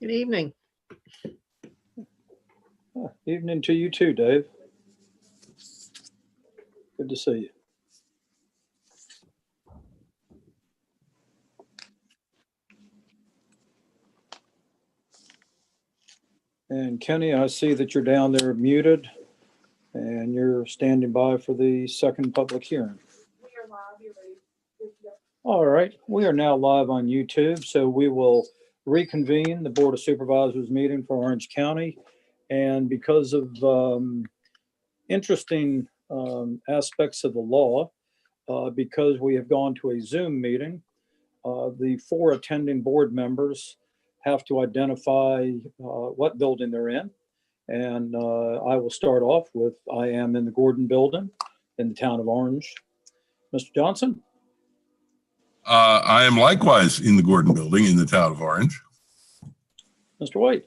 Good evening. Evening to you too, Dave. Good to see you. And Kenny, I see that you're down there muted and you're standing by for the second public hearing. We are live. You're ready. All right, we are now live on YouTube, so we will reconvene the Board of Supervisors meeting for Orange County. And because of interesting aspects of the law, because we have gone to a Zoom meeting, the 4 attending board members have to identify what building they're in. And I will start off with, I am in the Gordon building in the town of Orange. Mr. Johnson? I am likewise in the Gordon building in the town of Orange. Mr. White?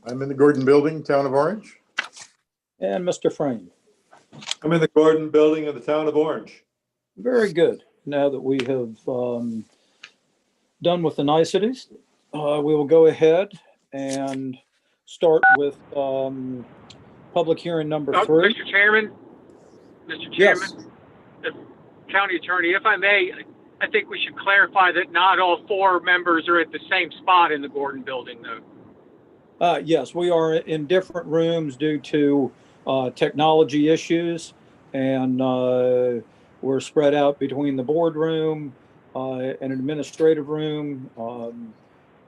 I'm in the Gordon building, town of Orange. And Mr. Frame? I'm in the Gordon building of the town of Orange. Very good. Now that we have done with the niceties, we will go ahead and start with public hearing number 3. Mr. Chairman, Yes. the county attorney, if I may, I think we should clarify that not all 4 members are at the same spot in the Gordon building, though. Yes, we are in different rooms due to technology issues, and we're spread out between the boardroom, an administrative room,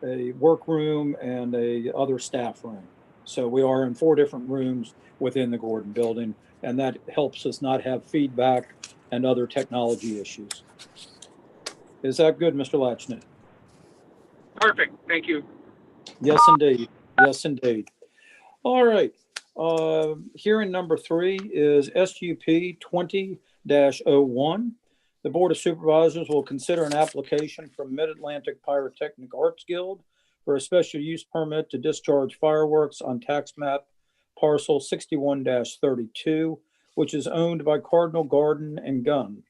a workroom, and a other staff room. So we are in 4 different rooms within the Gordon building, and that helps us not have feedback and other technology issues. Is that good, Mr. Latchney? Perfect. Thank you. Yes, indeed. Yes, indeed. All right. Hearing number 3 is SUP 20-01. The Board of Supervisors will consider an application from Mid-Atlantic Pyrotechnic Arts Guild for a special use permit to discharge fireworks on tax map parcel 61-32, which is owned by Cardinal Garden and Gun,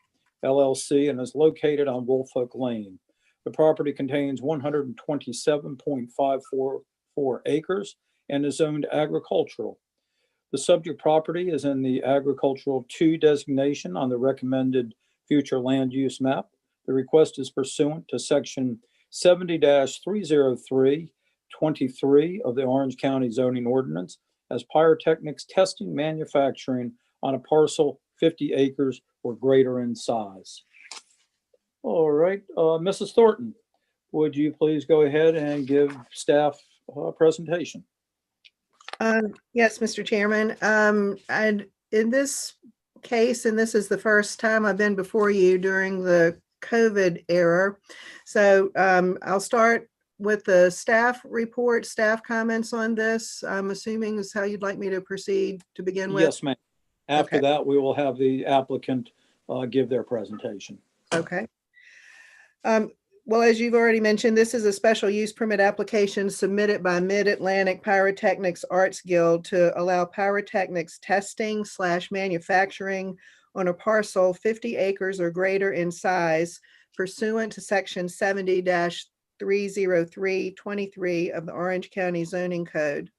LLC, and is located on Woolfolk Lane. The property contains 127.544 acres and is zoned agricultural. The subject property is in the Agricultural 2 designation on the recommended future land use map. The request is pursuant to section 70-303-23 of the Orange County zoning ordinance as pyrotechnics testing manufacturing on a parcel 50 acres or greater in size. All right, Mrs. Thornton, would you please go ahead and give staff a presentation? Yes, Mr. Chairman. And in this case, and this is the first time I've been before you during the COVID era. So I'll start with the staff report, staff comments on this. I'm assuming is how you'd like me to proceed to begin with? Yes, ma'am. After Okay. that, we will have the applicant give their presentation. Okay. Well, as you've already mentioned, this is a special use permit application submitted by Mid-Atlantic Pyrotechnics Arts Guild to allow pyrotechnics testing / manufacturing on a parcel 50 acres or greater in size pursuant to section 70-303-23 of the Orange County Zoning Code.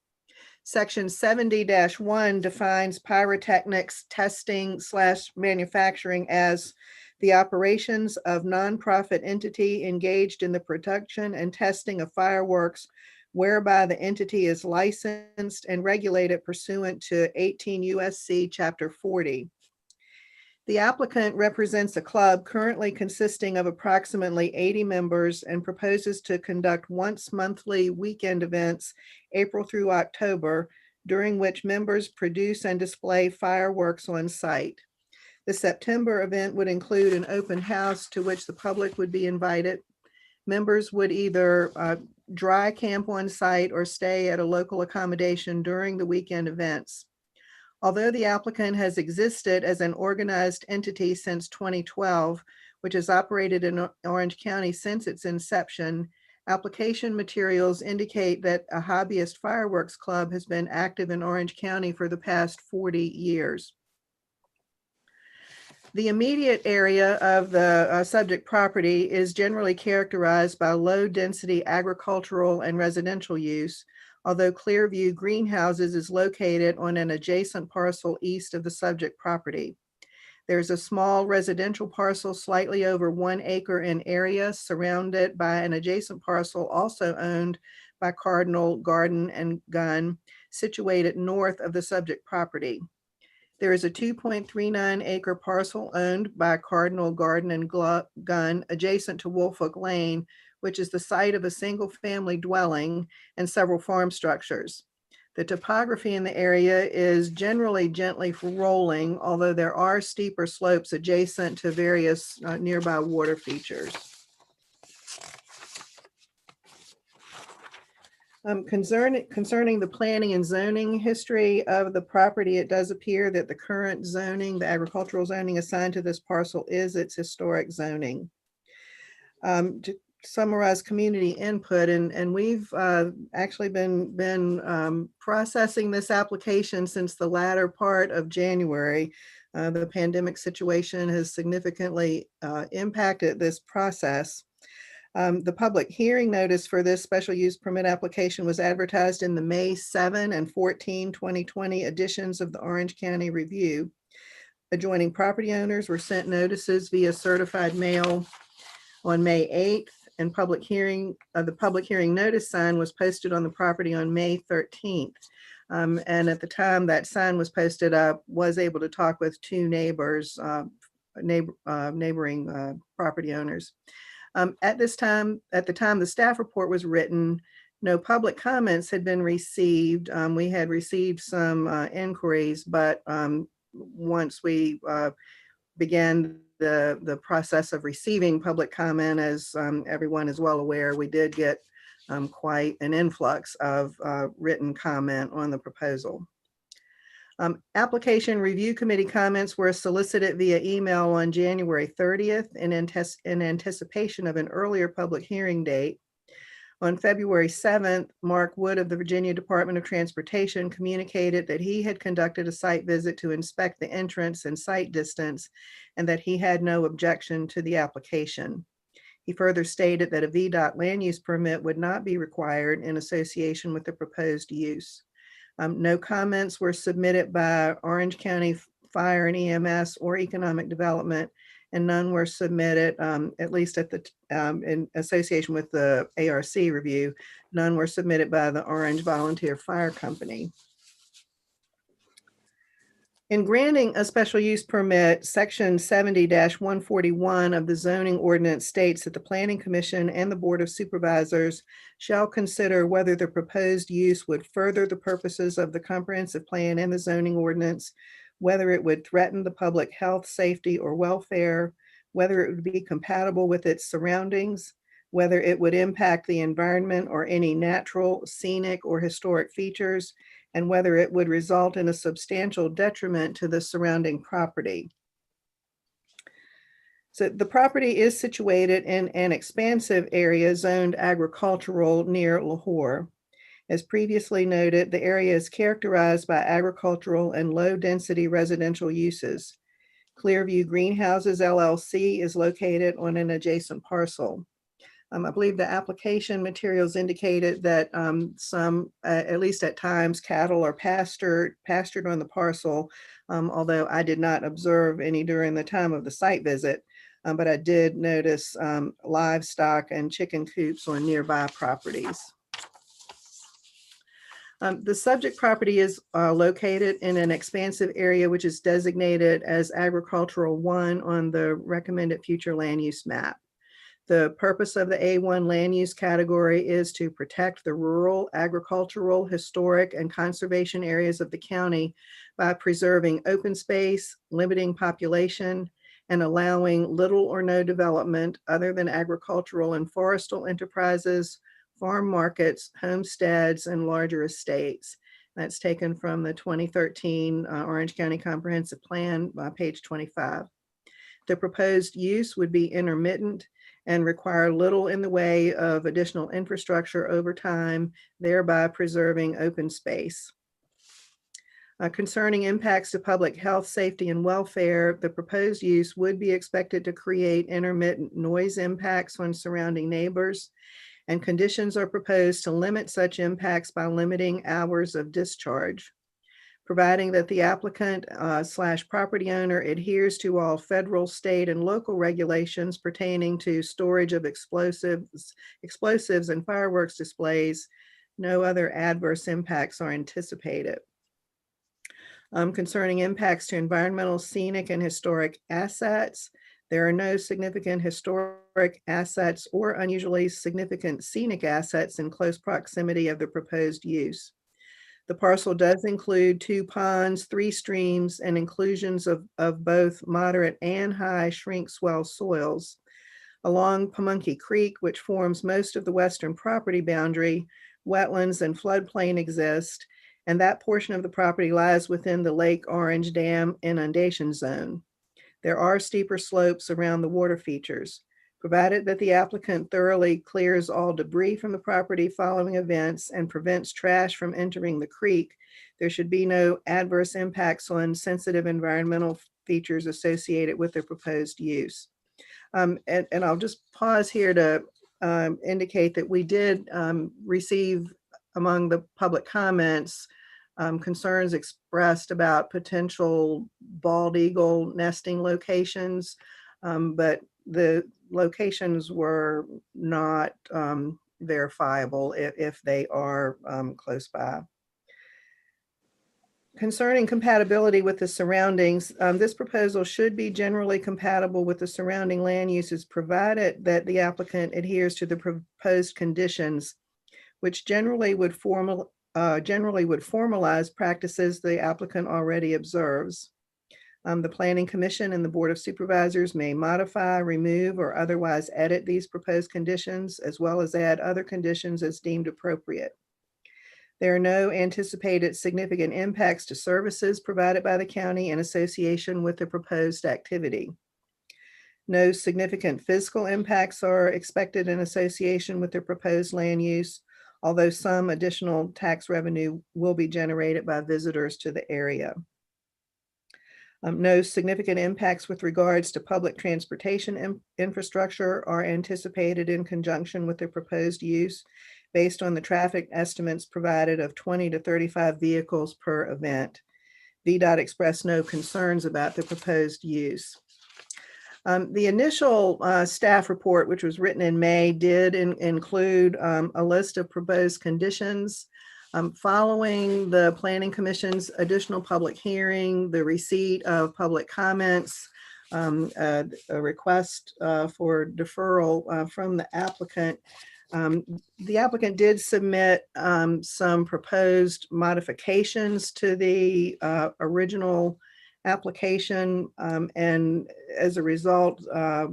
Section 70-1 defines pyrotechnics testing / manufacturing as the operations of nonprofit entity engaged in the production and testing of fireworks whereby the entity is licensed and regulated pursuant to 18 USC Chapter 40. The applicant represents a club currently consisting of approximately 80 members and proposes to conduct once monthly weekend events, April through October, during which members produce and display fireworks on site. The September event would include an open house to which the public would be invited. Members would either dry camp on site or stay at a local accommodation during the weekend events. Although the applicant has existed as an organized entity since 2012, which has operated in Orange County since its inception, application materials indicate that a hobbyist fireworks club has been active in Orange County for the past 40 years. The immediate area of the subject property is generally characterized by low-density agricultural and residential use, although Clearview Greenhouses is located on an adjacent parcel east of the subject property. There's a small residential parcel slightly over 1 acre in area, surrounded by an adjacent parcel also owned by Cardinal Garden and Gun, situated north of the subject property. There is a 2.39 acre parcel owned by Cardinal Garden and Gun adjacent to Woolfolk Lane, which is the site of a single-family dwelling and several farm structures. The topography in the area is generally gently rolling, although there are steeper slopes adjacent to various nearby water features. Concerning the planning and zoning history of the property, it does appear that the current zoning, the agricultural zoning assigned to this parcel, is its historic zoning. To summarize community input, and we've actually been processing this application since the latter part of January. The pandemic situation has significantly impacted this process. The public hearing notice for this special use permit application was advertised in the May 7 and 14, 2020 editions of the Orange County Review. Adjoining property owners were sent notices via certified mail on May 8th, and the public hearing notice sign was posted on the property on May 13th. And at the time that sign was posted, I was able to talk with two neighbors, neighboring property owners. At the time the staff report was written, no public comments had been received. We had received some inquiries, but once we began the process of receiving public comment, as everyone is well aware, we did get quite an influx of written comment on the proposal. Application review committee comments were solicited via email on January 30th in anticipation of an earlier public hearing date. On February 7th, Mark Wood of the Virginia Department of Transportation communicated that he had conducted a site visit to inspect the entrance and site distance, and that he had no objection to the application. He further stated that a VDOT land use permit would not be required in association with the proposed use. No comments were submitted by Orange County Fire and EMS or Economic Development, and none were submitted, at least at the in association with the ARC review, none were submitted by the Orange Volunteer Fire Company. In granting a special use permit, section 70-141 of the zoning ordinance states that the Planning Commission and the Board of Supervisors shall consider whether the proposed use would further the purposes of the comprehensive plan and the zoning ordinance, whether it would threaten the public health, safety, or welfare, whether it would be compatible with its surroundings, whether it would impact the environment or any natural, scenic, or historic features, and whether it would result in a substantial detriment to the surrounding property. So the property is situated in an expansive area zoned agricultural near Lahore. As previously noted, the area is characterized by agricultural and low-density residential uses. Clearview Greenhouses LLC is located on an adjacent parcel. I believe the application materials indicated that some, at least at times, cattle are pastured on the parcel, although I did not observe any during the time of the site visit, but I did notice livestock and chicken coops on nearby properties. The subject property is located in an expansive area which is designated as Agricultural 1 on the recommended future land use map. The purpose of the A1 land use category is to protect the rural, agricultural, historic, and conservation areas of the county by preserving open space, limiting population, and allowing little or no development other than agricultural and forestal enterprises, farm markets, homesteads, and larger estates. That's taken from the 2013 Orange County Comprehensive Plan, page 25. The proposed use would be intermittent and require little in the way of additional infrastructure over time, thereby preserving open space. Concerning impacts to public health, safety, and welfare, the proposed use would be expected to create intermittent noise impacts on surrounding neighbors, and conditions are proposed to limit such impacts by limiting hours of discharge. Providing that the applicant / property owner adheres to all federal, state, and local regulations pertaining to storage of explosives and fireworks displays, no other adverse impacts are anticipated. Concerning impacts to environmental, scenic, and historic assets, there are no significant historic assets or unusually significant scenic assets in close proximity of the proposed use. The parcel does include 2 ponds, 3 streams, and inclusions of both moderate and high shrink swell soils. Along Pamunkey Creek, which forms most of the western property boundary, wetlands and floodplain exist, and that portion of the property lies within the Lake Orange Dam inundation zone. There are steeper slopes around the water features. Provided that the applicant thoroughly clears all debris from the property following events and prevents trash from entering the creek, there should be no adverse impacts on sensitive environmental features associated with the proposed use. And I'll just pause here to indicate that we did receive among the public comments concerns expressed about potential bald eagle nesting locations, but the locations were not verifiable if they are close by. Concerning compatibility with the surroundings, this proposal should be generally compatible with the surrounding land uses, provided that the applicant adheres to the proposed conditions, which generally would formalize practices the applicant already observes. The Planning Commission and the Board of Supervisors may modify, remove, or otherwise edit these proposed conditions, as well as add other conditions as deemed appropriate. There are no anticipated significant impacts to services provided by the county in association with the proposed activity. No significant physical impacts are expected in association with the proposed land use, although some additional tax revenue will be generated by visitors to the area. No significant impacts with regards to public transportation infrastructure are anticipated in conjunction with the proposed use, based on the traffic estimates provided of 20 to 35 vehicles per event. VDOT expressed no concerns about the proposed use. The initial staff report, which was written in May, did include a list of proposed conditions. Following the Planning Commission's additional public hearing, the receipt of public comments, a request for deferral from the applicant did submit some proposed modifications to the original application, and as a result, a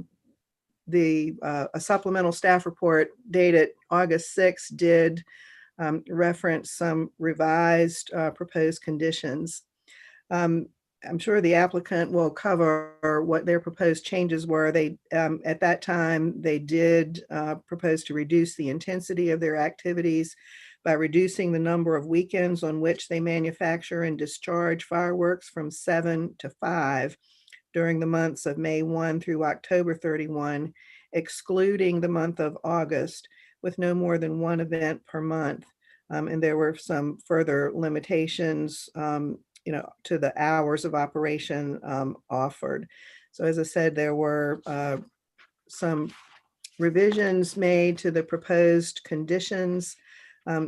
supplemental staff report dated August 6th did reference some revised proposed conditions. I'm sure the applicant will cover what their proposed changes were. They, at that time, they did propose to reduce the intensity of their activities by reducing the number of weekends on which they manufacture and discharge fireworks from 7 to 5 during the months of May 1 through October 31, excluding the month of August, with no more than 1 event per month. And there were some further limitations to the hours of operation offered. So as I said, there were some revisions made to the proposed conditions.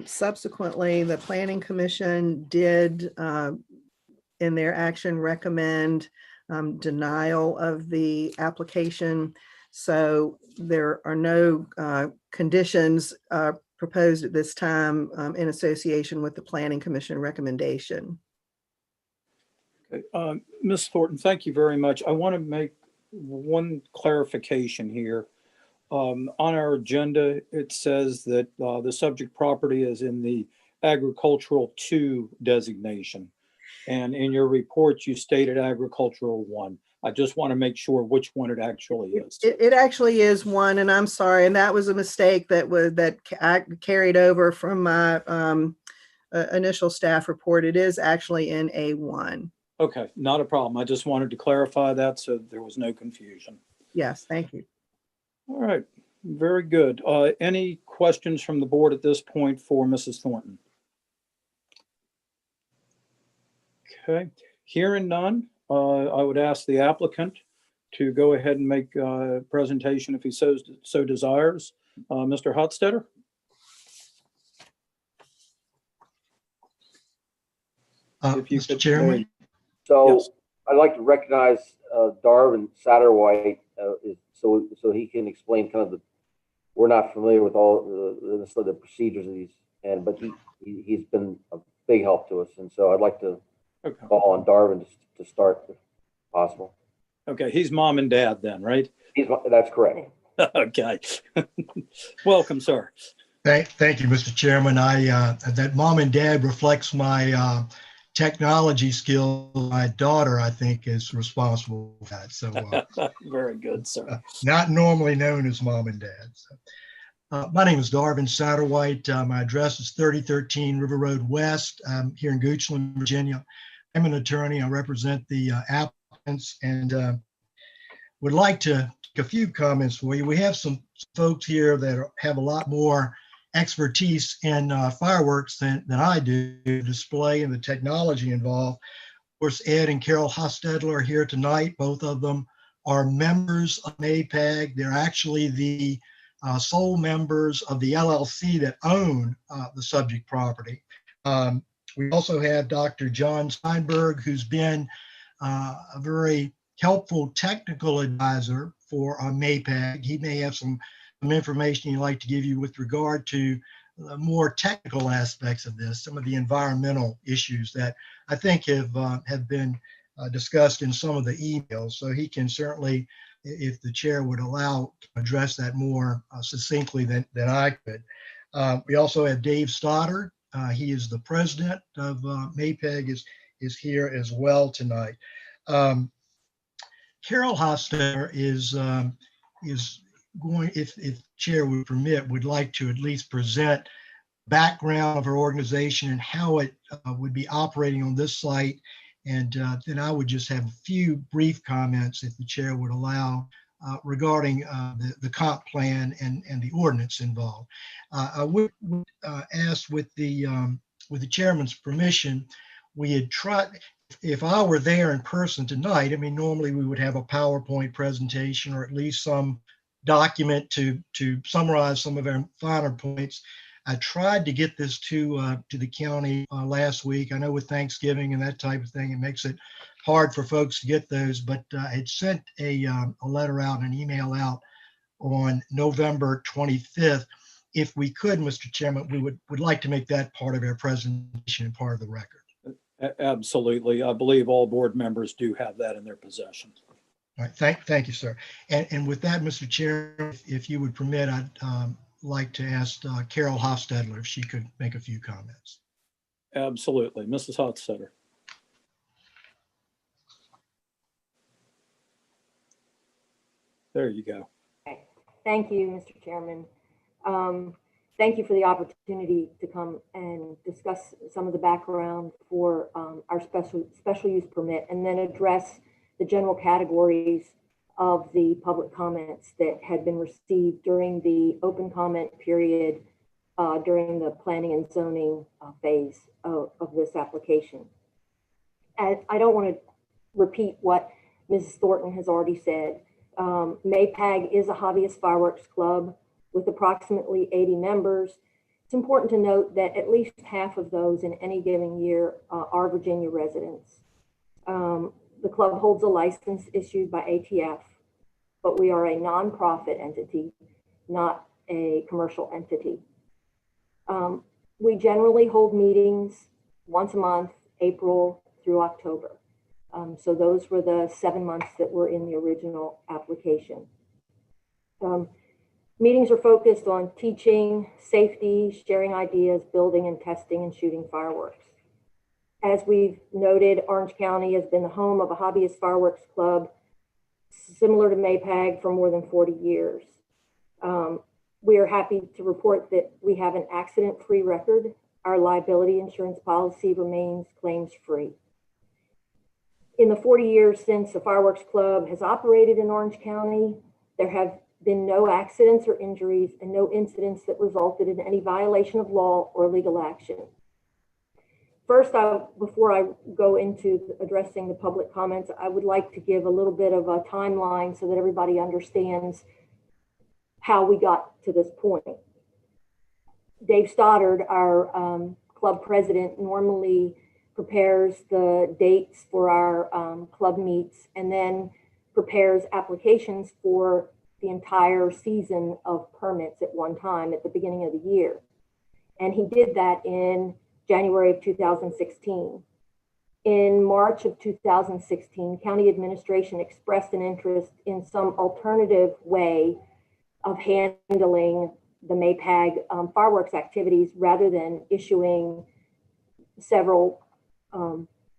Subsequently, the Planning Commission did, in their action, recommend denial of the application. So there are no conditions proposed at this time in association with the Planning Commission recommendation. Okay. Ms. Thornton, thank you very much. I want to make one clarification here. On our agenda, it says that the subject property is in the agricultural 2 designation. And in your report, you stated agricultural 1. I just want to make sure which one it actually is. It actually is 1, and I'm sorry. And that was a mistake that I carried over from my initial staff report. It is actually in A1. Okay, not a problem. I just wanted to clarify that so there was no confusion. Yes, thank you. All right, very good. Any questions from the board at this point for Mrs. Thornton? Okay, hearing none, I would ask the applicant to go ahead and make a presentation if he so desires. Mr. Hotstetter? If you Mr. could- Chairman, So Yes. I'd like to recognize Darvin Satterwhite so he can explain kind of we're not familiar with all the procedures of these, but he's been a big help to us. And so I'd like to Okay. call on Darvin to start if possible. Okay, he's mom and dad then, right? That's correct. Okay. Welcome, sir. thank you, Mr. Chairman. That mom and dad reflects my technology skill. My daughter, I think, is responsible for that. So Very good, sir. not normally known as mom and dad. So, my name is Darvin Satterwhite. My address is 3013 River Road West. I'm here in Goochland, Virginia. I'm an attorney. I represent the applicants and would like to make a few comments for you. We have some folks here that have a lot more expertise in fireworks than I do, display and the technology involved. Of course, Ed and Carol Hostetler are here tonight. Both of them are members of MAPAG. They're actually the sole members of the LLC that own the subject property. We also have Dr. John Steinberg, who's been a very helpful technical advisor for MAPAG. He may have some information he'd like to give you with regard to more technical aspects of this, some of the environmental issues that I think have been discussed in some of the emails. So he can certainly, if the chair would allow, address that more succinctly than I could. We also have Dave Stoddard. He is the president of MAPAG, is here as well tonight. Carol Hostetler is going, if chair would permit, would like to at least present background of her organization and how it would be operating on this site. And then I would just have a few brief comments, if the chair would allow, regarding the comp plan and the ordinance involved. I would ask, with the chairman's permission, we had tried, if I were there in person tonight, I mean, normally we would have a PowerPoint presentation or at least some document to summarize some of our finer points. I tried to get this to the county last week. I know with Thanksgiving and that type of thing, it makes it hard for folks to get those, but I had sent a letter out, an email out on November 25th. If we could, Mr. Chairman, we would like to make that part of our presentation and part of the record. Absolutely. I believe all board members do have that in their possession. All right, thank you, sir. And with that, Mr. Chair, if you would permit, I'd like to ask Carol Hostetler if she could make a few comments. Absolutely. Mrs. Hotstetter. There you go. Okay. Thank you, Mr. Chairman. Thank you for the opportunity to come and discuss some of the background for our special use permit, and then address the general categories of the public comments that had been received during the open comment period during the planning and zoning phase of this application. And I don't want to repeat what Mrs. Thornton has already said. MAPAG is a hobbyist fireworks club with approximately 80 members. It's important to note that at least half of those in any given year are Virginia residents. The club holds a license issued by ATF, but we are a nonprofit entity, not a commercial entity. We generally hold meetings once a month, April through October. So those were the 7 months that were in the original application. Meetings are focused on teaching, safety, sharing ideas, building and testing and shooting fireworks. As we've noted, Orange County has been the home of a hobbyist fireworks club similar to MAPAG for more than 40 years. We are happy to report that we have an accident-free record. our liability insurance policy remains claims-free. In the 40 years since the Fireworks Club has operated in Orange County, there have been no accidents or injuries and no incidents that resulted in any violation of law or legal action. First, before I go into addressing the public comments, I would like to give a little bit of a timeline so that everybody understands how we got to this point. Dave Stoddard, our club president, normally prepares the dates for our club meets and then prepares applications for the entire season of permits at one time at the beginning of the year. And he did that in January of 2016. In March of 2016, county administration expressed an interest in some alternative way of handling the MAPAG fireworks activities rather than issuing several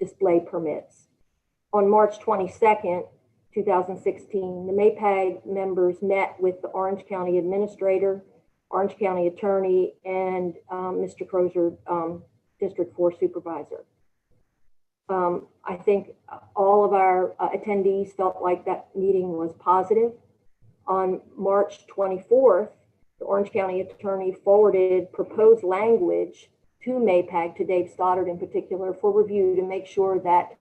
display permits. On March 22nd, 2016, the MAPAG members met with the Orange County Administrator, Orange County Attorney, and Mr. Crozier, District 4 Supervisor. I think all of our attendees felt like that meeting was positive. On March 24th, the Orange County Attorney forwarded proposed language to MAPAG, to Dave Stoddard in particular, for review to make sure that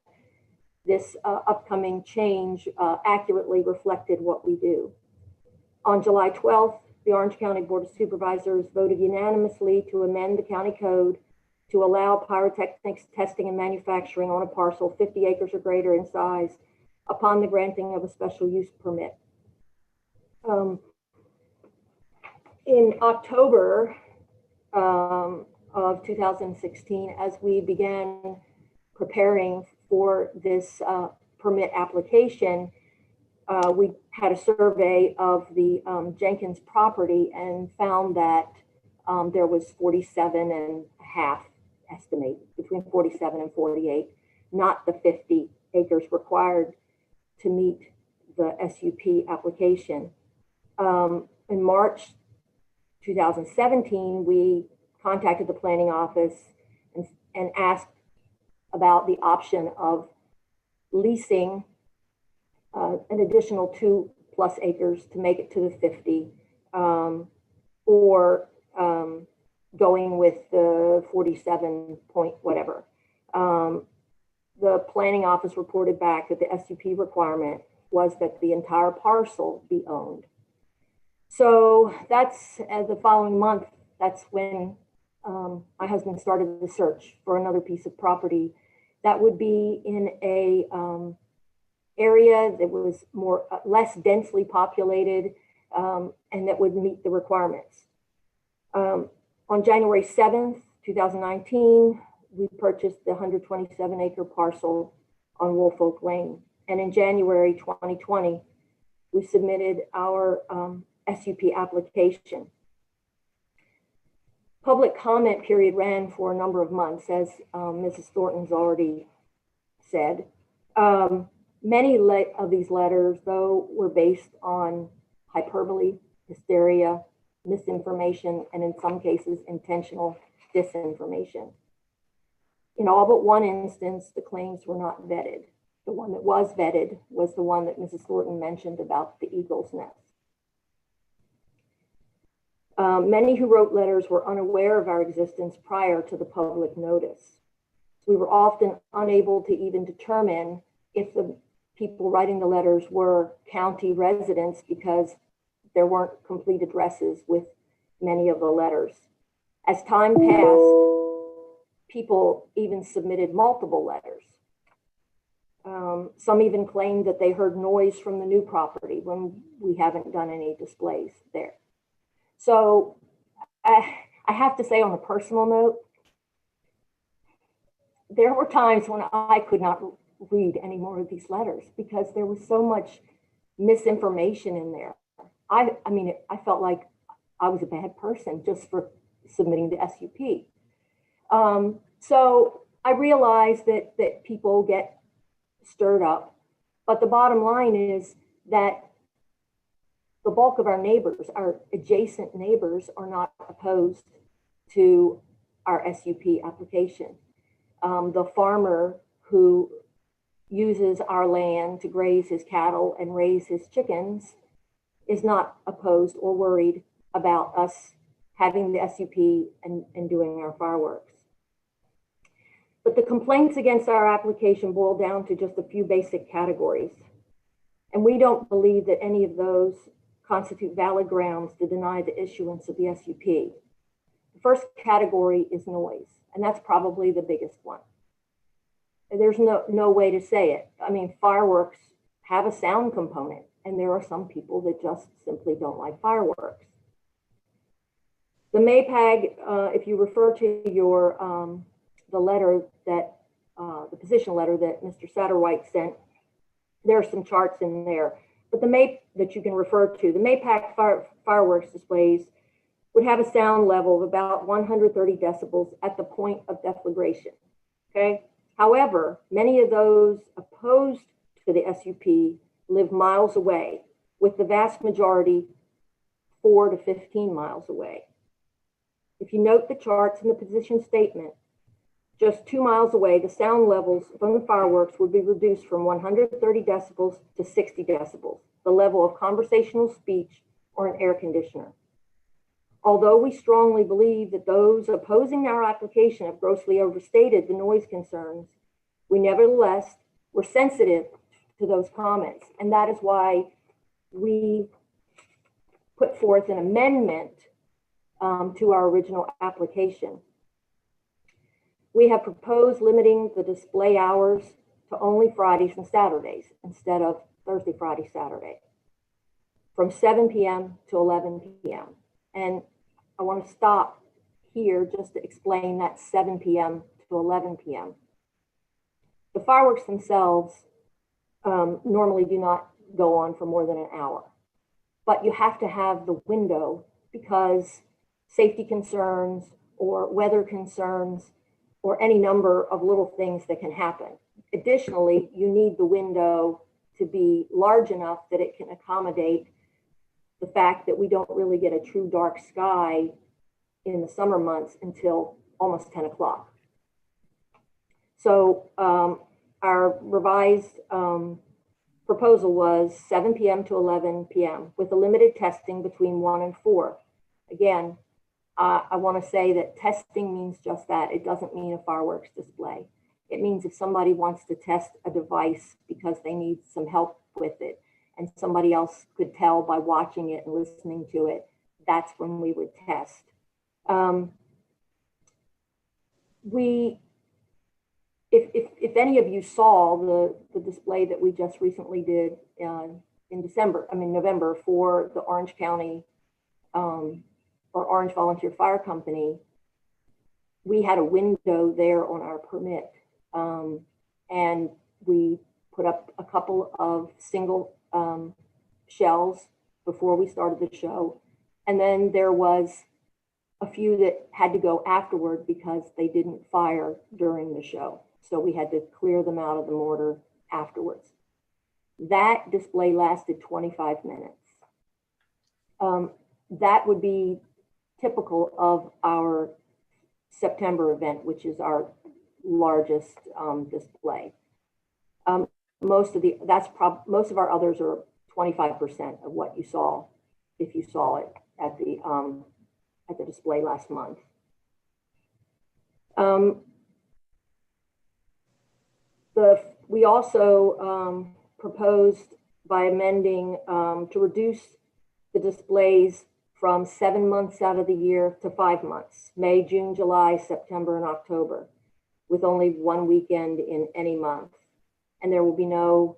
this upcoming change accurately reflected what we do. On July 12th, the Orange County Board of Supervisors voted unanimously to amend the county code to allow pyrotechnics testing and manufacturing on a parcel 50 acres or greater in size upon the granting of a special use permit. In October of 2016, as we began preparing for this permit application, we had a survey of the Jenkins property and found that there was 47 and a half, estimate between 47 and 48, not the 50 acres required to meet the SUP application. In March 2017, we contacted the planning office and asked about the option of leasing an additional 2+ acres to make it to the 50, or going with the 47 point whatever. The planning office reported back that the SUP requirement was that the entire parcel be owned. So that's the following month, that's when my husband started the search for another piece of property that would be in a area that was less densely populated and that would meet the requirements. On January 7th, 2019, we purchased the 127 acre parcel on Wolf Oak Lane. And in January 2020, we submitted our SUP application. Public comment period ran for a number of months, as Mrs. Thornton's already said. Many of these letters, though, were based on hyperbole, hysteria, misinformation, and in some cases, intentional disinformation. In all but one instance, the claims were not vetted. The one that was vetted was the one that Mrs. Thornton mentioned about the eagle's nest. Many who wrote letters were unaware of our existence prior to the public notice. We were often unable to even determine if the people writing the letters were county residents because there weren't complete addresses with many of the letters. As time passed, people even submitted multiple letters. Some even claimed that they heard noise from the new property when we haven't done any displays there. So I have to say, on a personal note, there were times when I could not read any more of these letters because there was so much misinformation in there. I mean, I felt like I was a bad person just for submitting the SUP. So I realized that people get stirred up, but the bottom line is that the bulk of our neighbors, our adjacent neighbors, are not opposed to our SUP application. The farmer who uses our land to graze his cattle and raise his chickens is not opposed or worried about us having the SUP and doing our fireworks. But the complaints against our application boil down to just a few basic categories. And we don't believe that any of those constitute valid grounds to deny the issuance of the SUP. The first category is noise, and that's probably the biggest one. There's no way to say it. I mean, fireworks have a sound component, and there are some people that just simply don't like fireworks. The MAPAG, if you refer to your the letter that the position letter that Mr. Satterwhite sent, there are some charts in there. But the MAP that you can refer to, the MAPAC fireworks displays would have a sound level of about 130 decibels at the point of deflagration. Okay. However, many of those opposed to the SUP live miles away, with the vast majority 4 to 15 miles away. If you note the charts in the position statement, just 2 miles away, the sound levels from the fireworks would be reduced from 130 decibels to 60 decibels, the level of conversational speech or an air conditioner. Although we strongly believe that those opposing our application have grossly overstated the noise concerns, we nevertheless were sensitive to those comments. And that is why we put forth an amendment to our original application. We have proposed limiting the display hours to only Fridays and Saturdays instead of Thursday, Friday, Saturday, from 7 p.m. to 11 p.m. And I want to stop here just to explain that 7 p.m. to 11 p.m. The fireworks themselves normally do not go on for more than an hour, but you have to have the window because safety concerns or weather concerns or any number of little things that can happen. Additionally, you need the window to be large enough that it can accommodate the fact that we don't really get a true dark sky in the summer months until almost 10 o'clock. So our revised proposal was 7 p.m. to 11 p.m. with a limited testing between 1 and 4. Again, I want to say that testing means just that. It doesn't mean a fireworks display. It means if somebody wants to test a device because they need some help with it, and somebody else could tell by watching it and listening to it, that's when we would test. If any of you saw the display that we just recently did in November for the Orange County or Orange Volunteer Fire Company, we had a window there on our permit, and we put up a couple of single shells before we started the show. And then there was a few that had to go afterward because they didn't fire during the show. So we had to clear them out of the mortar afterwards. That display lasted 25 minutes. That would be typical of our September event, which is our largest display. Most of our others are 25% of what you saw if you saw it at the display last month. We also proposed by amending to reduce the displays from 7 months out of the year to 5 months, May, June, July, September, and October, with only one weekend in any month. And there will be no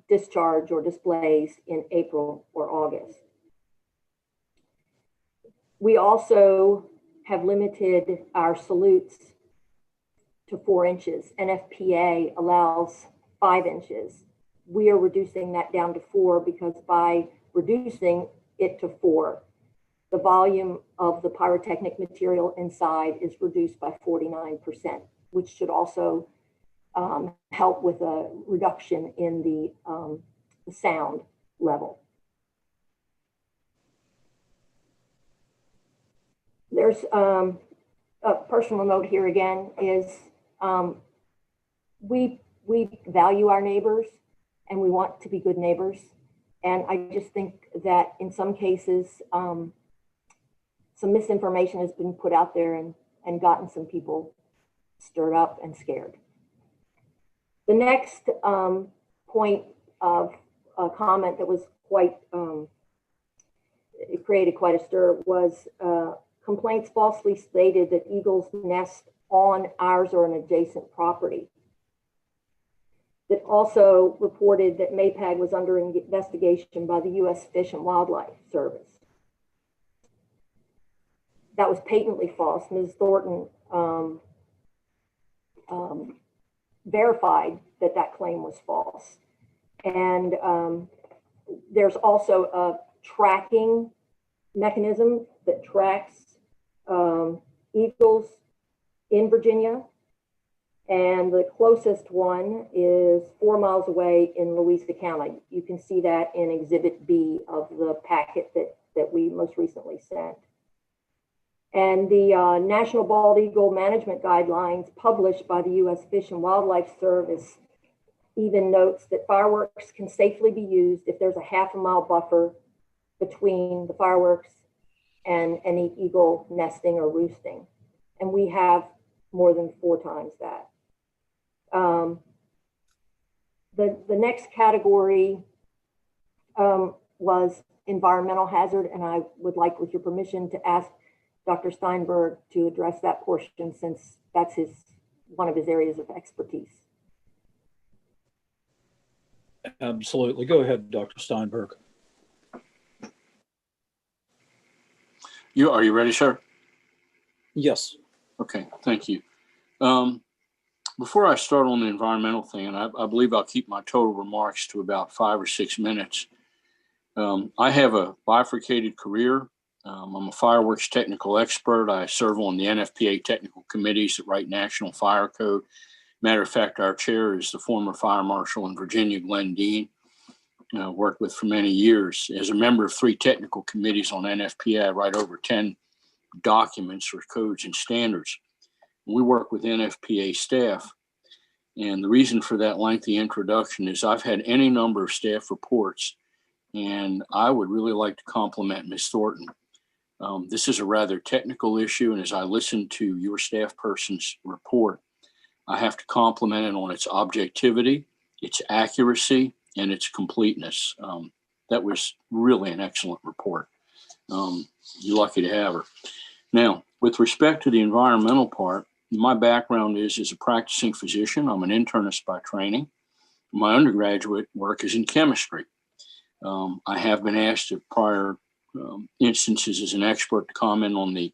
discharge or displays in April or August. We also have limited our salutes to 4 inches. NFPA allows 5 inches. We are reducing that down to 4 because by reducing it to 4, the volume of the pyrotechnic material inside is reduced by 49%, which should also help with a reduction in the sound level. There's a personal note here again is we value our neighbors and we want to be good neighbors. And I just think that in some cases, some misinformation has been put out there and gotten some people stirred up and scared. The next point of a comment that was quite, it created quite a stir was complaints falsely stated that eagles nest on ours or an adjacent property. That also reported that Maypag was under investigation by the U.S. Fish and Wildlife Service. That was patently false. Ms. Thornton verified that that claim was false. And there's also a tracking mechanism that tracks eagles in Virginia. And the closest one is 4 miles away in Louisa County. You can see that in Exhibit B of the packet that we most recently sent. And the National Bald Eagle Management Guidelines published by the U.S. Fish and Wildlife Service even notes that fireworks can safely be used if there's a half-a-mile buffer between the fireworks and any eagle nesting or roosting. And we have more than 4 times that. The next category was environmental hazard, and I would like, with your permission, to ask Dr. Steinberg to address that portion, since that's one of his areas of expertise. Absolutely. Go ahead, Dr. Steinberg. Are you ready, sir? Yes. Okay, thank you. Before I start on the environmental thing, and I believe I'll keep my total remarks to about 5 or 6 minutes. I have a bifurcated career. I'm a fireworks technical expert. I serve on the NFPA technical committees that write National Fire Code. Matter of fact, our chair is the former fire marshal in Virginia, Glenn Dean. Worked with for many years. As a member of 3 technical committees on NFPA, I write over 10 documents or codes and standards. We work with NFPA staff. And the reason for that lengthy introduction is I've had any number of staff reports, and I would really like to compliment Ms. Thornton. This is a rather technical issue, and as I listen to your staff person's report, I have to compliment it on its objectivity, its accuracy, and its completeness. That was really an excellent report. You're lucky to have her. Now, with respect to the environmental part, my background is as a practicing physician. I'm an internist by training. My undergraduate work is in chemistry. I have been asked at prior instances as an expert to comment on the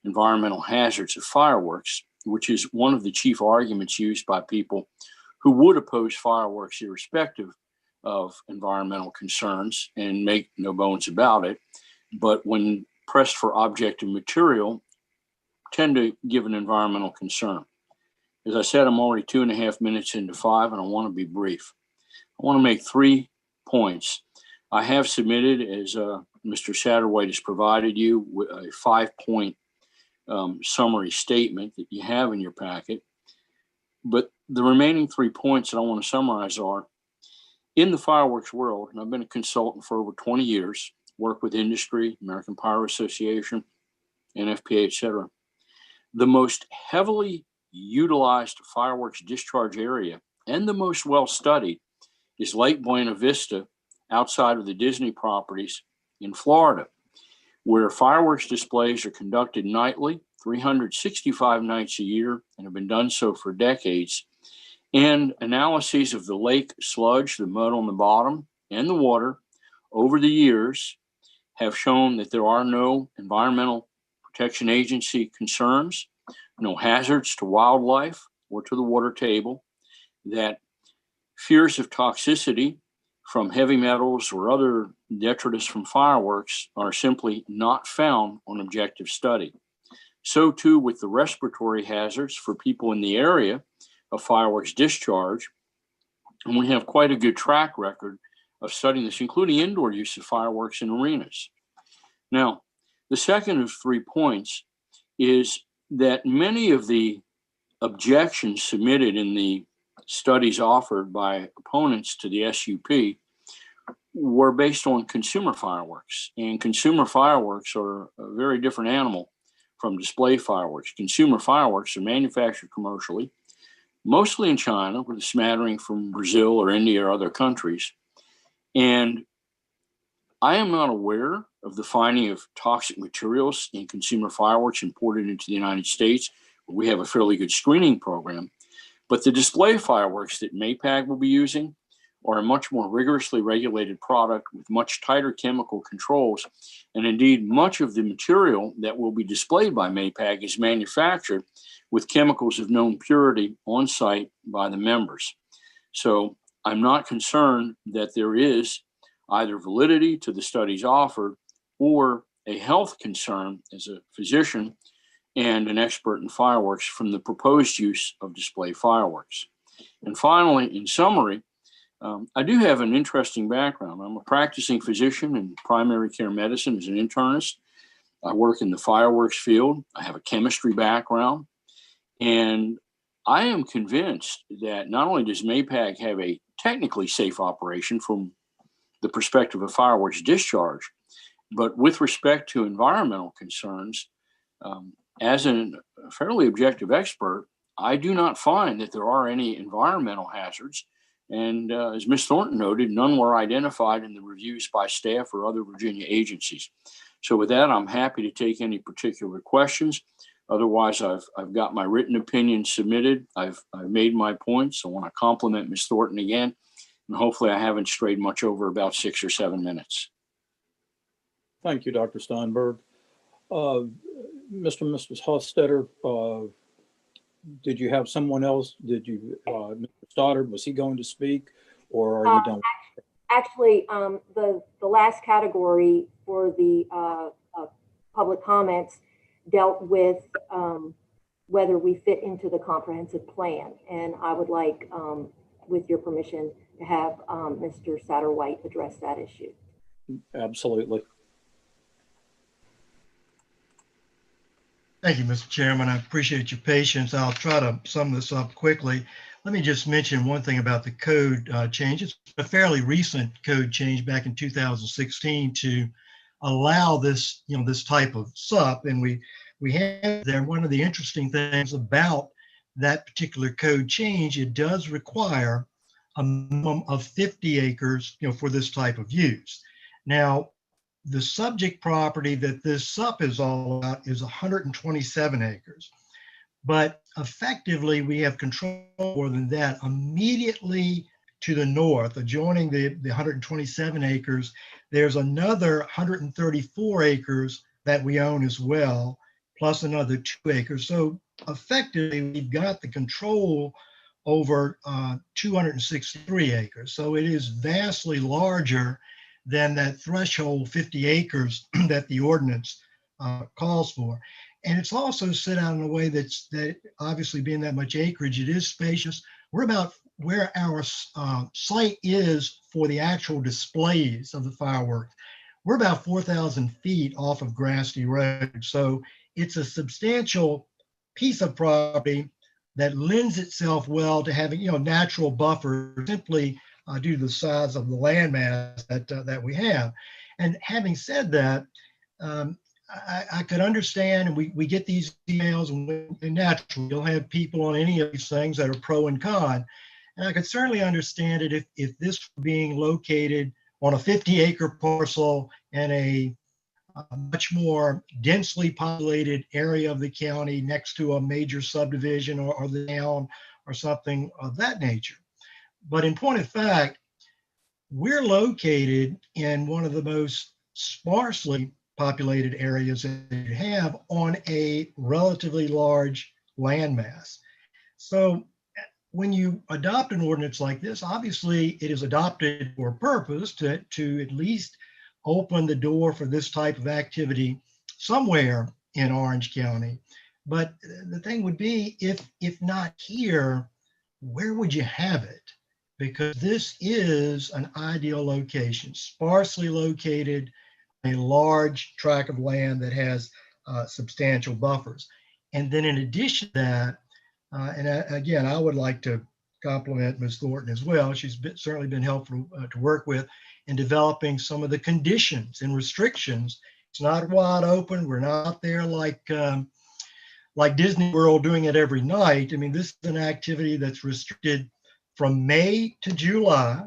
environmental hazards of fireworks, which is one of the chief arguments used by people who would oppose fireworks irrespective of environmental concerns, and make no bones about it. But when pressed for objective material, tend to give an environmental concern. As I said, I'm already 2.5 minutes into 5, and I want to be brief. I want to make 3 points. I have submitted, as Mr. Satterwhite has provided you, with a 5-point summary statement that you have in your packet. But the remaining 3 points that I want to summarize are, in the fireworks world, and I've been a consultant for over 20 years, worked with industry, American Pyro Association, NFPA, et cetera. The most heavily utilized fireworks discharge area and the most well-studied is Lake Buena Vista outside of the Disney properties in Florida, where fireworks displays are conducted nightly, 365 nights a year, and have been done so for decades. And analyses of the lake sludge, the mud on the bottom, and the water over the years have shown that there are no Environmental Protection Agency concerns, no hazards to wildlife or to the water table, that fears of toxicity from heavy metals or other detritus from fireworks are simply not found on objective study. So too with the respiratory hazards for people in the area of fireworks discharge. And we have quite a good track record of studying this, including indoor use of fireworks in arenas. Now, the second of 3 points is that many of the objections submitted in the studies offered by opponents to the SUP were based on consumer fireworks. And consumer fireworks are a very different animal from display fireworks. Consumer fireworks are manufactured commercially, mostly in China, with a smattering from Brazil or India or other countries. And I am not aware of the finding of toxic materials in consumer fireworks imported into the United States. We have a fairly good screening program, but the display fireworks that MAPAG will be using are a much more rigorously regulated product with much tighter chemical controls. And indeed, much of the material that will be displayed by MAPAG is manufactured with chemicals of known purity on site by the members. So I'm not concerned that there is either validity to the studies offered or a health concern as a physician and an expert in fireworks from the proposed use of display fireworks. And finally, in summary, I do have an interesting background. I'm a practicing physician in primary care medicine as an internist. I work in the fireworks field. I have a chemistry background. And I am convinced that not only does MAPAG have a technically safe operation from the perspective of fireworks discharge, but with respect to environmental concerns, as a fairly objective expert, I do not find that there are any environmental hazards. And as Ms. Thornton noted, none were identified in the reviews by staff or other Virginia agencies. So with that, I'm happy to take any particular questions. Otherwise, I've got my written opinion submitted. I've made my points. I want to compliment Ms. Thornton again. And hopefully I haven't strayed much over about 6 or 7 minutes. Thank you, Dr. Steinberg. Mr. and Mrs. Hofstetter, did you have someone else? Did you, Mr. Stoddard, was he going to speak, or are you done? Actually, the last category for the public comments dealt with whether we fit into the comprehensive plan. And I would like, with your permission, to have Mr. Satterwhite address that issue. Absolutely. Thank you, Mr. Chairman. I appreciate your patience. I'll try to sum this up quickly. Let me just mention one thing about the code change. It's a fairly recent code change back in 2016 to allow this, this type of SUP. And we have there, one of the interesting things about that particular code change, it does require a minimum of 50 acres, for this type of use. Now, the subject property that this SUP is all about is 127 acres. But effectively, we have control more than that. Immediately to the north, adjoining the 127 acres, there's another 134 acres that we own as well, plus another 2 acres. So effectively, we've got the control over 263 acres. So it is vastly larger than that threshold 50 acres that the ordinance calls for. And it's also set out in a way that obviously being that much acreage, it is spacious. We're about where our site is for the actual displays of the fireworks. We're about 4,000 feet off of Grassy Road. So it's a substantial piece of property that lends itself well to having, natural buffers simply due to the size of the landmass that we have. And having said that, I could understand, and we get these emails, and naturally you'll have people on any of these things that are pro and con. And I could certainly understand it if this were being located on a 50-acre parcel in a much more densely populated area of the county next to a major subdivision or the town or something of that nature. But in point of fact, we're located in one of the most sparsely populated areas that you have on a relatively large landmass. So when you adopt an ordinance like this, obviously it is adopted for a purpose to at least open the door for this type of activity somewhere in Orange County. But the thing would be, if not here, where would you have it? Because this is an ideal location, sparsely located, a large tract of land that has substantial buffers. And then in addition to that, again, I would like to compliment Ms. Thornton as well. She's certainly been helpful to work with in developing some of the conditions and restrictions. It's not wide open. We're not there like Disney World doing it every night. I mean, this is an activity that's restricted from May to July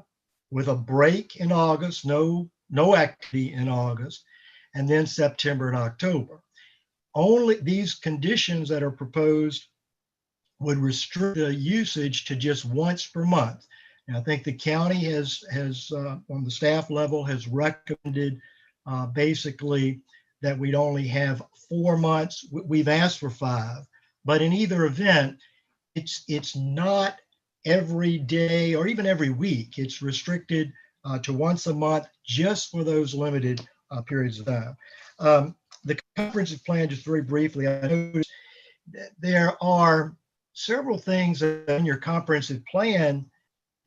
with a break in August, no activity in August, and then September and October. Only these conditions that are proposed would restrict the usage to just once per month. And I think the county has on the staff level has recommended basically that we'd only have 4 months. We've asked for 5, but in either event, it's not every day or even every week. It's restricted to once a month just for those limited periods of time. The comprehensive plan, just very briefly, I noticed that there are several things in your comprehensive plan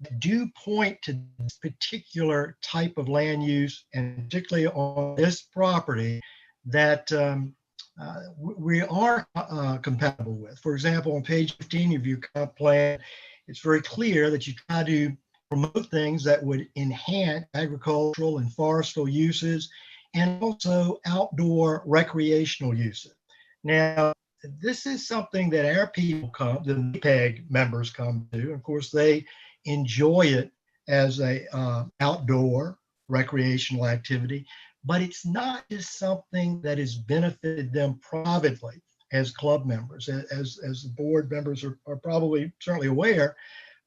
that do point to this particular type of land use, and particularly on this property, that we are compatible with. For example, on page 15 of your comp plan, it's very clear that you try to promote things that would enhance agricultural and forestal uses and also outdoor recreational uses. Now, this is something that our people the MAPEG members come to. Of course, they enjoy it as a outdoor recreational activity, but it's not just something that has benefited them privately as club members. As the board members are probably certainly aware,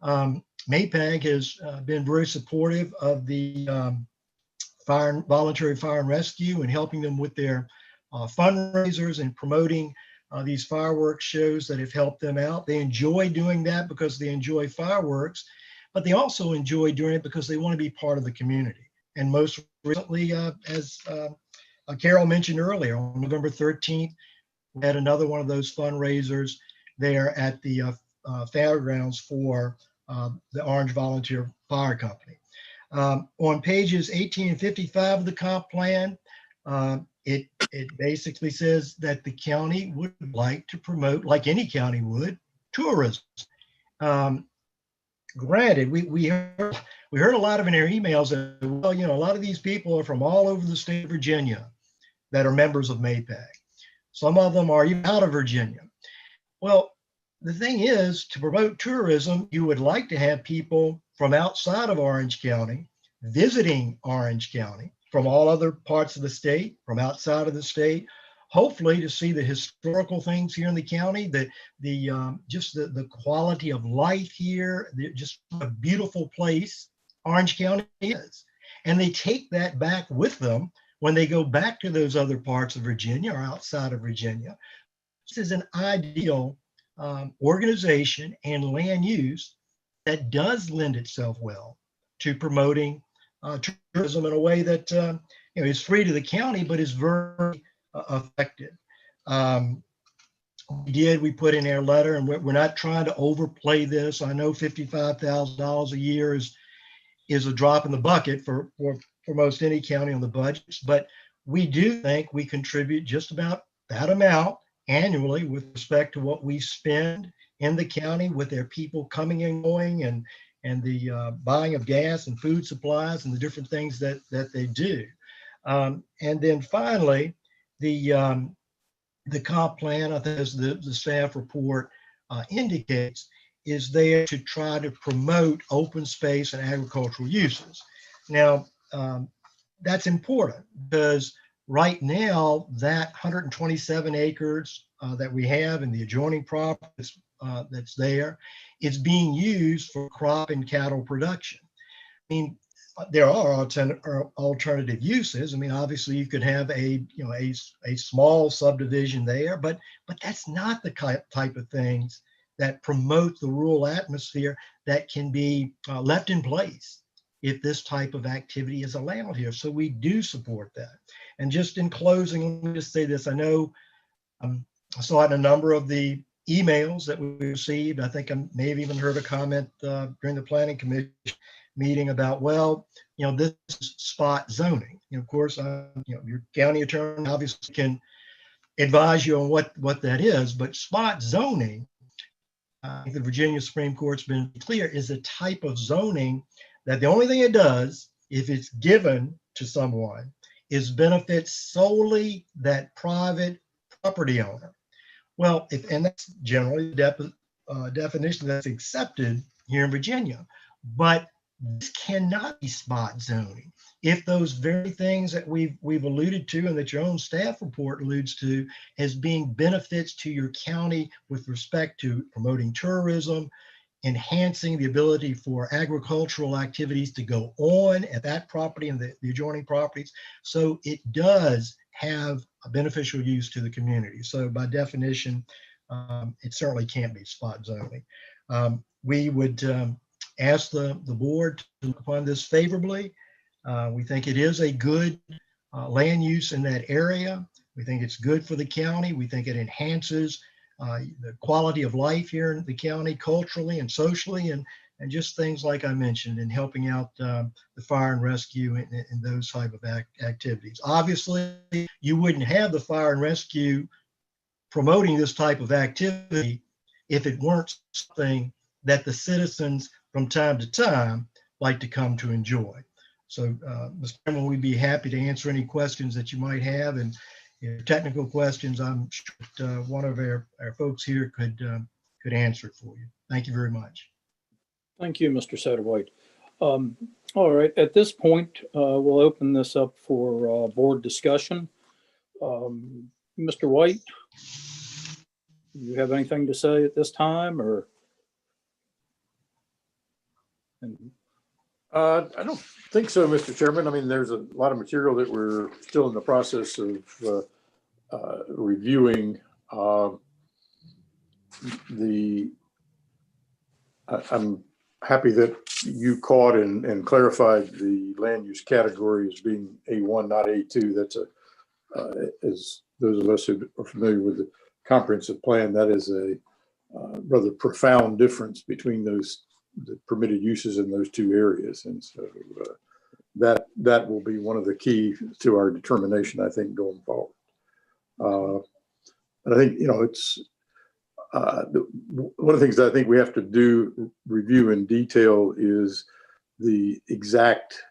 MAPEG has been very supportive of the voluntary fire and rescue and helping them with their fundraisers and promoting these fireworks shows that have helped them out. They enjoy doing that because they enjoy fireworks, but they also enjoy doing it because they want to be part of the community. And most recently, as Carol mentioned earlier, on November 13th, we had another one of those fundraisers there at the fairgrounds for the Orange Volunteer Fire Company. On pages 18 and 55 of the comp plan, it basically says that the county would like to promote, like any county would, tourism. Granted, we heard a lot of in our emails that, well, a lot of these people are from all over the state of Virginia that are members of MAPEG. Some of them are even out of Virginia. Well, the thing is, to promote tourism, you would like to have people from outside of Orange County visiting Orange County from all other parts of the state, from outside of the state, hopefully to see the historical things here in the county, just the quality of life here, just a beautiful place Orange County is. And they take that back with them when they go back to those other parts of Virginia or outside of Virginia. This is an ideal organization and land use that does lend itself well to promoting tourism in a way that is free to the county, but is very effective. We put in our letter, and we're not trying to overplay this. I know $55,000 a year is a drop in the bucket for most any county on the budgets, but we do think we contribute just about that amount annually with respect to what we spend in the county with their people coming and going, and the buying of gas and food supplies and the different things that they do. And then finally, the comp plan, I think as the staff report indicates, is there to try to promote open space and agricultural uses. Now, that's important because right now that 127 acres that we have in the adjoining properties that's there is being used for crop and cattle production. I mean, there are alternative uses. I mean, obviously you could have a small subdivision there, but that's not the type of things that promote the rural atmosphere that can be left in place if this type of activity is allowed here. So we do support that. And just in closing, let me just say this. I know I saw in a number of the emails that we received, I think I may have even heard a comment during the planning commission meeting about, well, this is spot zoning. Of course, your county attorney obviously can advise you on what that is. But spot zoning, I think the Virginia Supreme Court's been clear, is a type of zoning that the only thing it does, if it's given to someone, is benefit solely that private property owner. Well, and that's generally the definition that's accepted here in Virginia. But this cannot be spot zoning if those very things that we've alluded to and that your own staff report alludes to as being benefits to your county with respect to promoting tourism, enhancing the ability for agricultural activities to go on at that property and the adjoining properties. So it does have a beneficial use to the community. So by definition, it certainly can't be spot zoning. We would ask the board to look upon this favorably. We think it is a good land use in that area. We think it's good for the county. We think it enhances the quality of life here in the county culturally and socially, and just things like I mentioned, in helping out the fire and rescue and those type of activities. Obviously, you wouldn't have the fire and rescue promoting this type of activity if it weren't something that the citizens from time to time like to come to enjoy. So, Mr. Chairman, we'd be happy to answer any questions that you might have, and technical questions, I'm sure one of our folks here could answer for you. Thank you very much. Thank you, Mr. Satterwhite. All right, at this point, we'll open this up for board discussion. Mr. White, you have anything to say at this time, or? I don't think so, Mr. Chairman. I mean, there's a lot of material that we're still in the process of reviewing. I'm happy that you caught and clarified the land use category as being A1, not A2. That's as those of us who are familiar with the comprehensive plan, that is a rather profound difference between the permitted uses in those two areas. And so that will be one of the key to our determination, I think, going forward. And I think, it's one of the things that I think we have to review in detail is the exact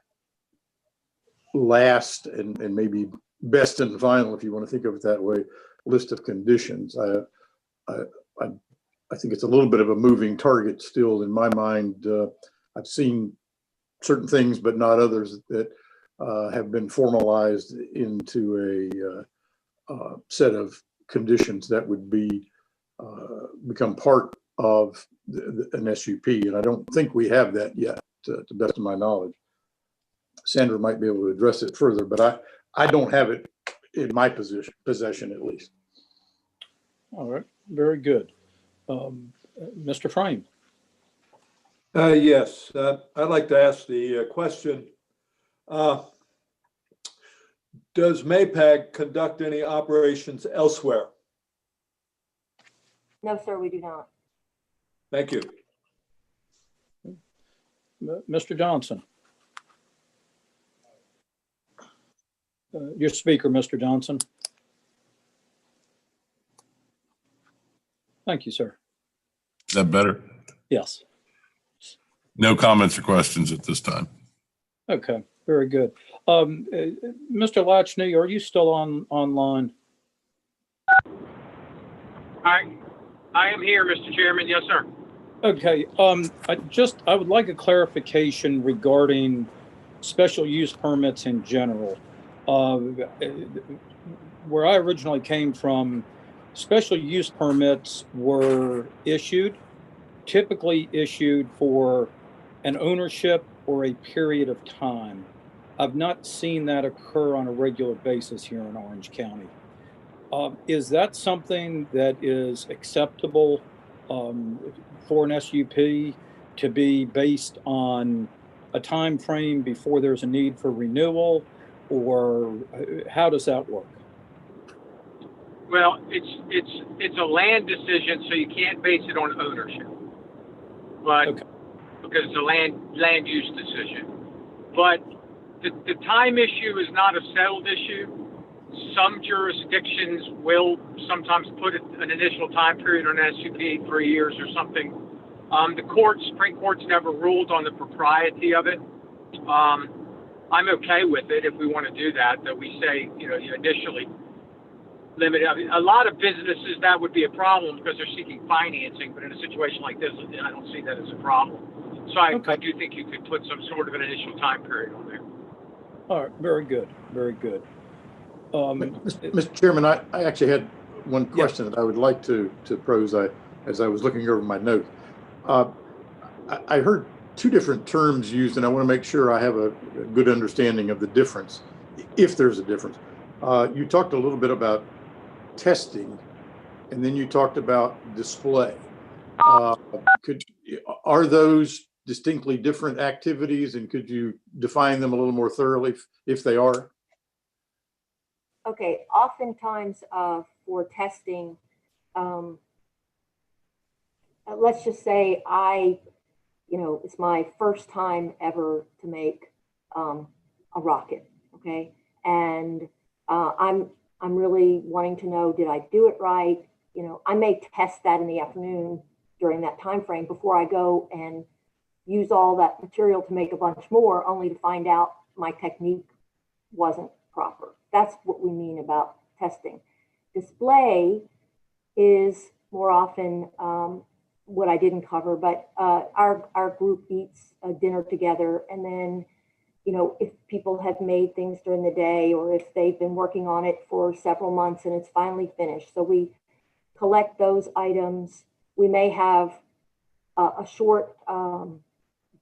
last and maybe best and final, if you want to think of it that way, list of conditions. I think it's a little bit of a moving target still in my mind. I've seen certain things, but not others that have been formalized into a set of conditions that would become part of an SUP. And I don't think we have that yet, to the best of my knowledge. Sandra might be able to address it further, but I don't have it in my possession at least. All right, very good. Mr. Frame. Yes, I'd like to ask the question. Does MAPAG conduct any operations elsewhere? No, sir, we do not. Thank you. Mr. Johnson. Your speaker, Mr. Johnson. Thank you, sir. Is that better? Yes. No comments or questions at this time. Okay, very good. Mr. Latchney, are you still online? I am here, Mr. Chairman. Yes, sir. Okay, I would like a clarification regarding special use permits in general. Where I originally came from, special use permits were typically issued for an ownership or a period of time. I've not seen that occur on a regular basis here in Orange County. Is that something that is acceptable for an SUP to be based on a time frame before there's a need for renewal, or how does that work? Well, it's a land decision, so you can't base it on ownership, but okay, because it's a land use decision. But the time issue is not a settled issue. some jurisdictions will sometimes put an initial time period on SUP, 3 years or something. The Supreme Court's never ruled on the propriety of it. I'm okay with it if we want to do that, that we say, you initially limit it. I mean, a lot of businesses, that would be a problem because they're seeking financing, but in a situation like this, I don't see that as a problem. So I do think you could put some sort of an initial time period on there. All right, very good, very good. Mr. Chairman, I actually had one question that I would like to pose as I was looking over my notes. I heard two different terms used, and I want to make sure I have a good understanding of the difference, if there's a difference. You talked a little bit about testing, and then you talked about display. Are those distinctly different activities, and could you define them a little more thoroughly if they are? Okay, oftentimes for testing, let's just say it's my first time ever to make a rocket, okay? And I'm really wanting to know, did I do it right? I may test that in the afternoon during that time frame before I go and use all that material to make a bunch more, only to find out my technique wasn't proper. That's what we mean about testing. Display is more often what I didn't cover, but our group eats a dinner together, and then if people have made things during the day, or if they've been working on it for several months and it's finally finished, so we collect those items. We may have a short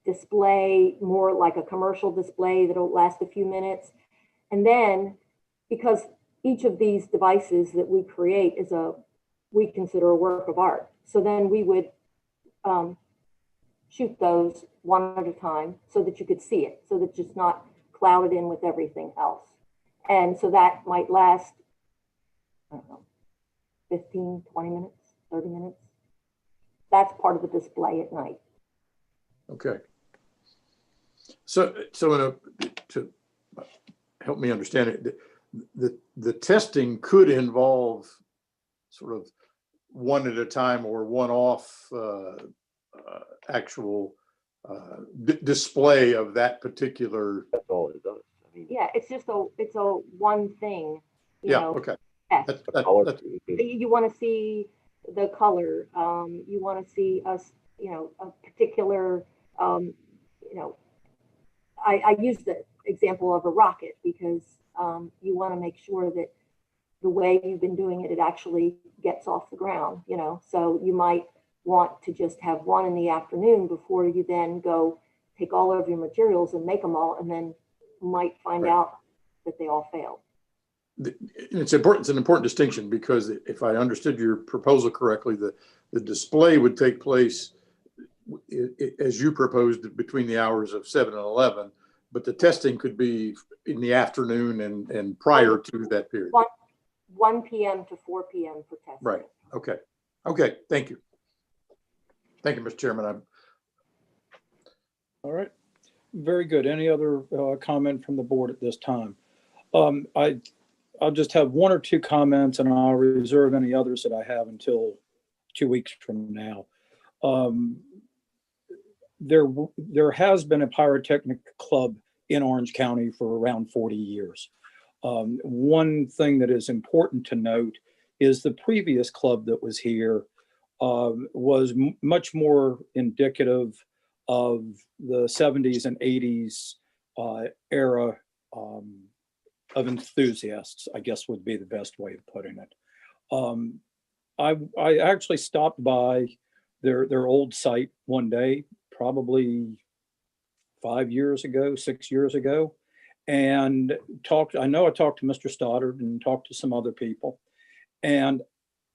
display, more like a commercial display that'll last a few minutes. And then, because each of these devices that we create we consider a work of art. So then we would shoot those one at a time so that you could see it, so that it's not clouded in with everything else. And so that might last, I don't know, 15, 20 minutes, 30 minutes. That's part of the display at night. Okay. So to help me understand it, the testing could involve sort of one at a time or one-off actual display of that particular. That's all it does. I mean, Yeah, it's a one thing. Okay. Test. You want to see the color. You want to see a particular. I use the example of a rocket because you want to make sure that the way you've been doing it, it actually gets off the ground, so you might want to just have one in the afternoon before you then go take all of your materials and make them all, and then might find out that they all failed. It's important. It's an important distinction, because if I understood your proposal correctly, the display would take place as you proposed between the hours of 7 and 11, but the testing could be in the afternoon and prior to that period. 1 p.m. to 4 p.m. for testing. Right. Okay. Okay. Thank you. Thank you, Mr. Chairman. All right. Very good. Any other comment from the board at this time? I'll just have one or two comments, and I'll reserve any others that I have until 2 weeks from now. There has been a pyrotechnic club in Orange County for around 40 years. One thing that is important to note is the previous club that was here was much more indicative of the 70s and 80s era of enthusiasts, I guess would be the best way of putting it. I actually stopped by their old site one day, probably 5 years ago, 6 years ago, and I talked to Mr. Stoddard and talked to some other people, and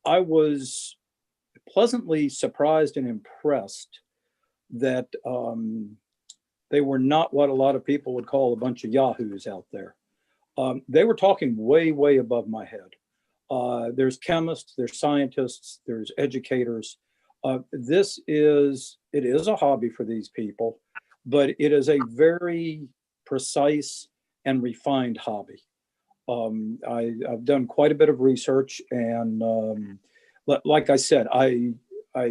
I was pleasantly surprised and impressed that they were not what a lot of people would call a bunch of yahoos out there. They were talking way, way above my head. There's chemists, there's scientists, there's educators. It is a hobby for these people, but it is a very precise and refined hobby. I've done quite a bit of research, and like I said, I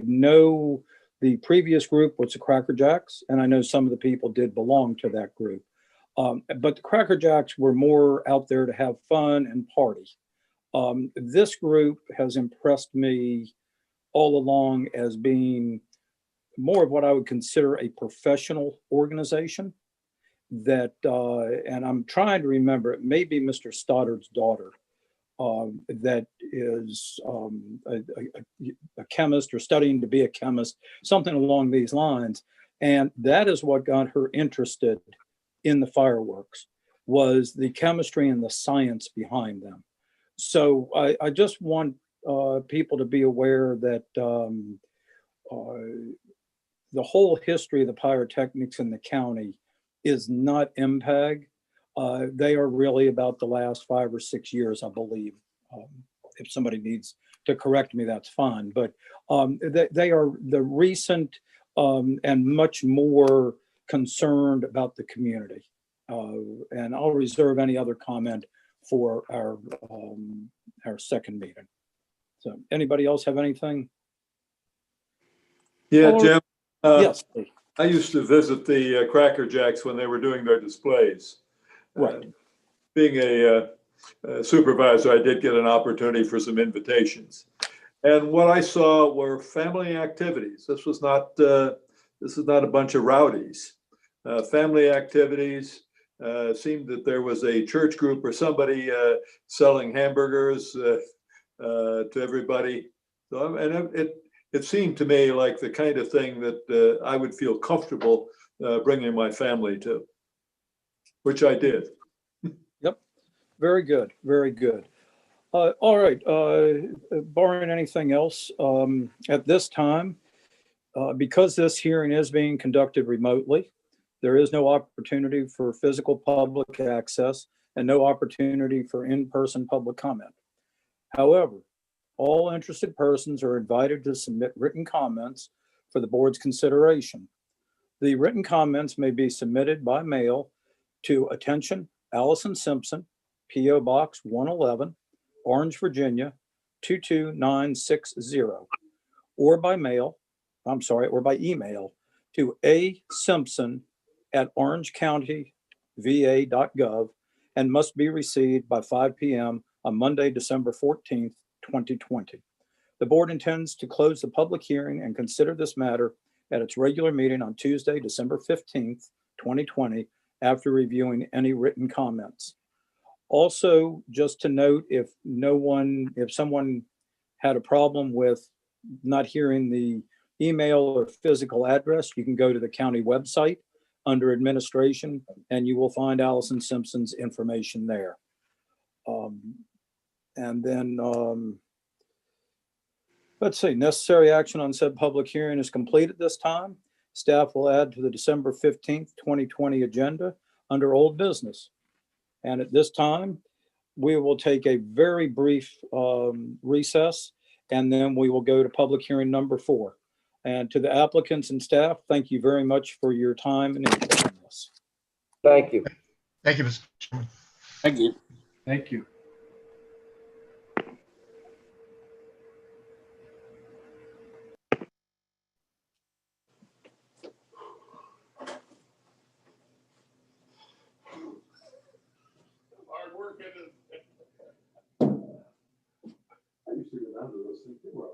know the previous group was the Cracker Jacks, and I know some of the people did belong to that group. But the Cracker Jacks were more out there to have fun and party. This group has impressed me all along as being more of what I would consider a professional organization. That, and I'm trying to remember, it may be Mr. Stoddard's daughter that is a chemist or studying to be a chemist, something along these lines. And that is what got her interested in the fireworks, was the chemistry and the science behind them. So I just want people to be aware that the whole history of the pyrotechnics in the county is not MPEG. They are really about the last 5 or 6 years, I believe. If somebody needs to correct me, that's fine. But they are the recent and much more concerned about the community. And I'll reserve any other comment for our second meeting. So anybody else have anything? Yeah, Jim. Yes. I used to visit the Cracker Jacks when they were doing their displays. Right. Being a supervisor, I did get an opportunity for some invitations. And what I saw were family activities. This is not a bunch of rowdies. Family activities. Seemed that there was a church group or somebody selling hamburgers to everybody. So, and it seemed to me like the kind of thing that I would feel comfortable bringing my family to, which I did. Yep. Very good. Very good. All right. Barring anything else, at this time, because this hearing is being conducted remotely, there is no opportunity for physical public access and no opportunity for in-person public comment. However, all interested persons are invited to submit written comments for the board's consideration. The written comments may be submitted by mail to attention Allison Simpson, P.O. Box 111, Orange, Virginia 22960, or by email to asimpson@orangecountyva.gov and must be received by 5 p.m. on Monday, December 14th, 2020. The board intends to close the public hearing and consider this matter at its regular meeting on Tuesday, December 15th, 2020, after reviewing any written comments. Also, just to note, if someone had a problem with not hearing the email or physical address, you can go to the county website under administration and you will find Allison Simpson's information there. And then let's see, necessary action on said public hearing is complete at this time. Staff will add to the December 15th, 2020 agenda under old business. And at this time, we will take a very brief recess, and then we will go to public hearing number 4. And to the applicants and staff, thank you very much for your time and interest in this. Thank you. Thank you, Mr. Chairman. Thank you. Thank you. Hard work, isn't it? I used to go down to those things. They were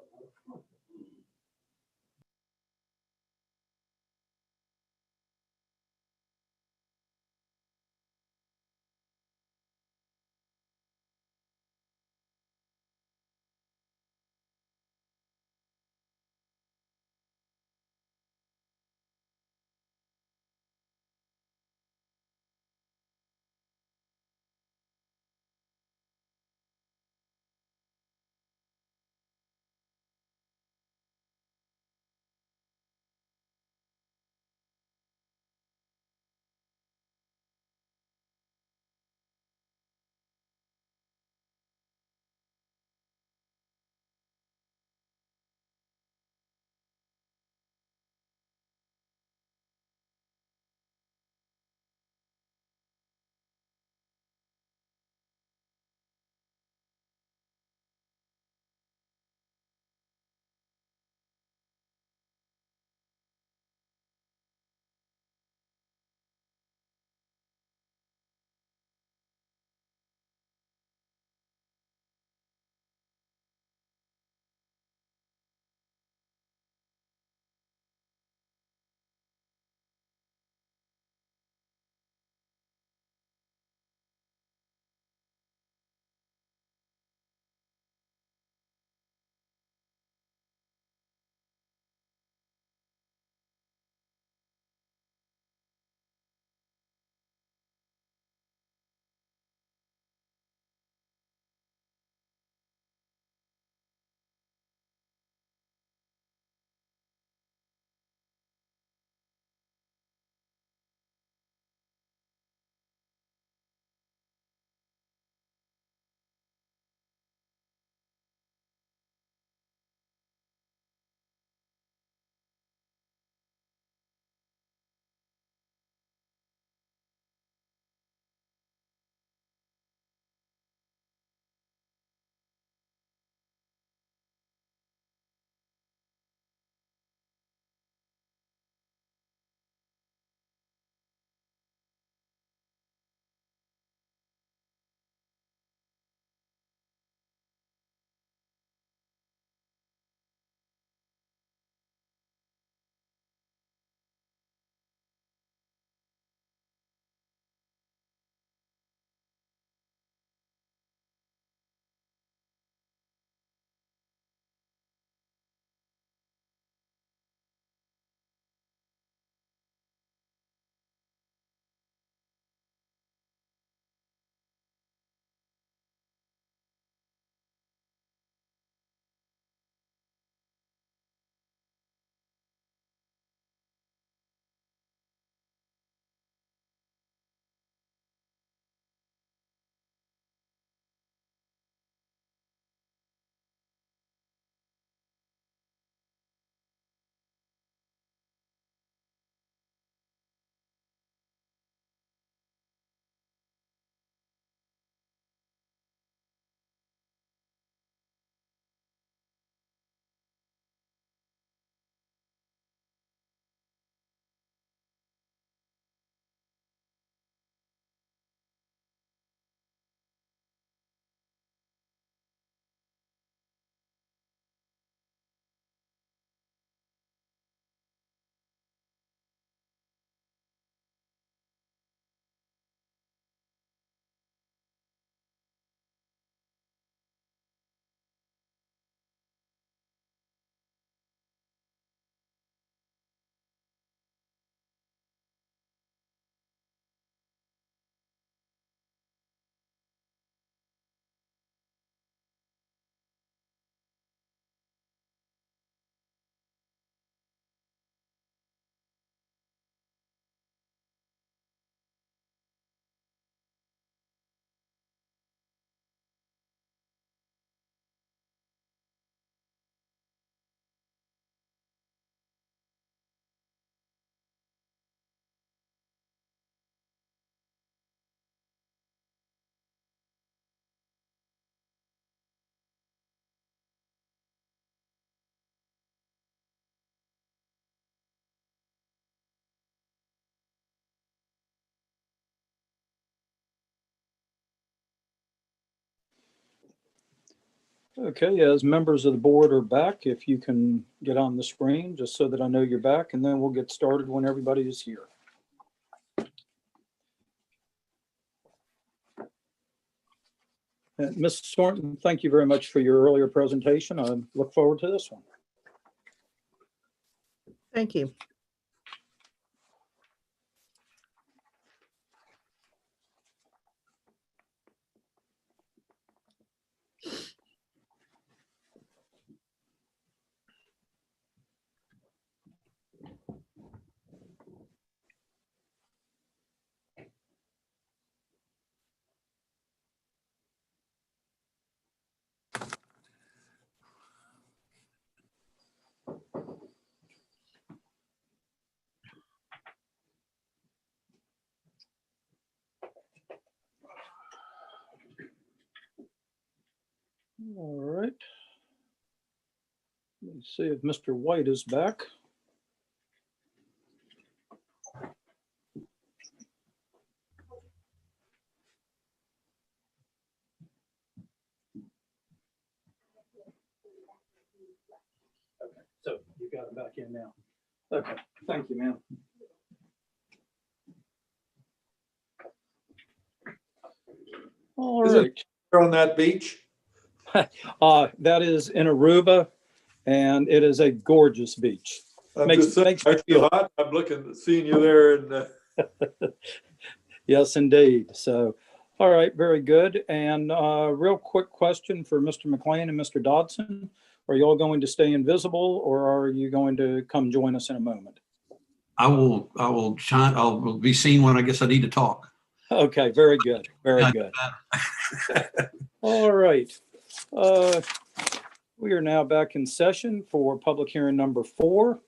Okay, as members of the board are back, if you can get on the screen, just so that I know you're back, and then we'll get started when everybody is here. Ms. Thornton, thank you very much for your earlier presentation. I look forward to this one. Thank you. All right. Let's see if Mr. White is back. Okay, so you got him back in now. Okay, thank you, ma'am. All Is it right. on that beach? That is in Aruba, and it is a gorgeous beach. I'm Makes- just saying, makes me aren't you feel- hot? I'm looking, seeing you there, and Yes, indeed. So, all right, very good. And real quick question for Mr. McLean and Mr. Dodson. Are you all going to stay invisible, or are you going to come join us in a moment? I will shine. I'll be seen when I guess I need to talk. Okay, very good. Very good. All right. We are now back in session for public hearing number 4,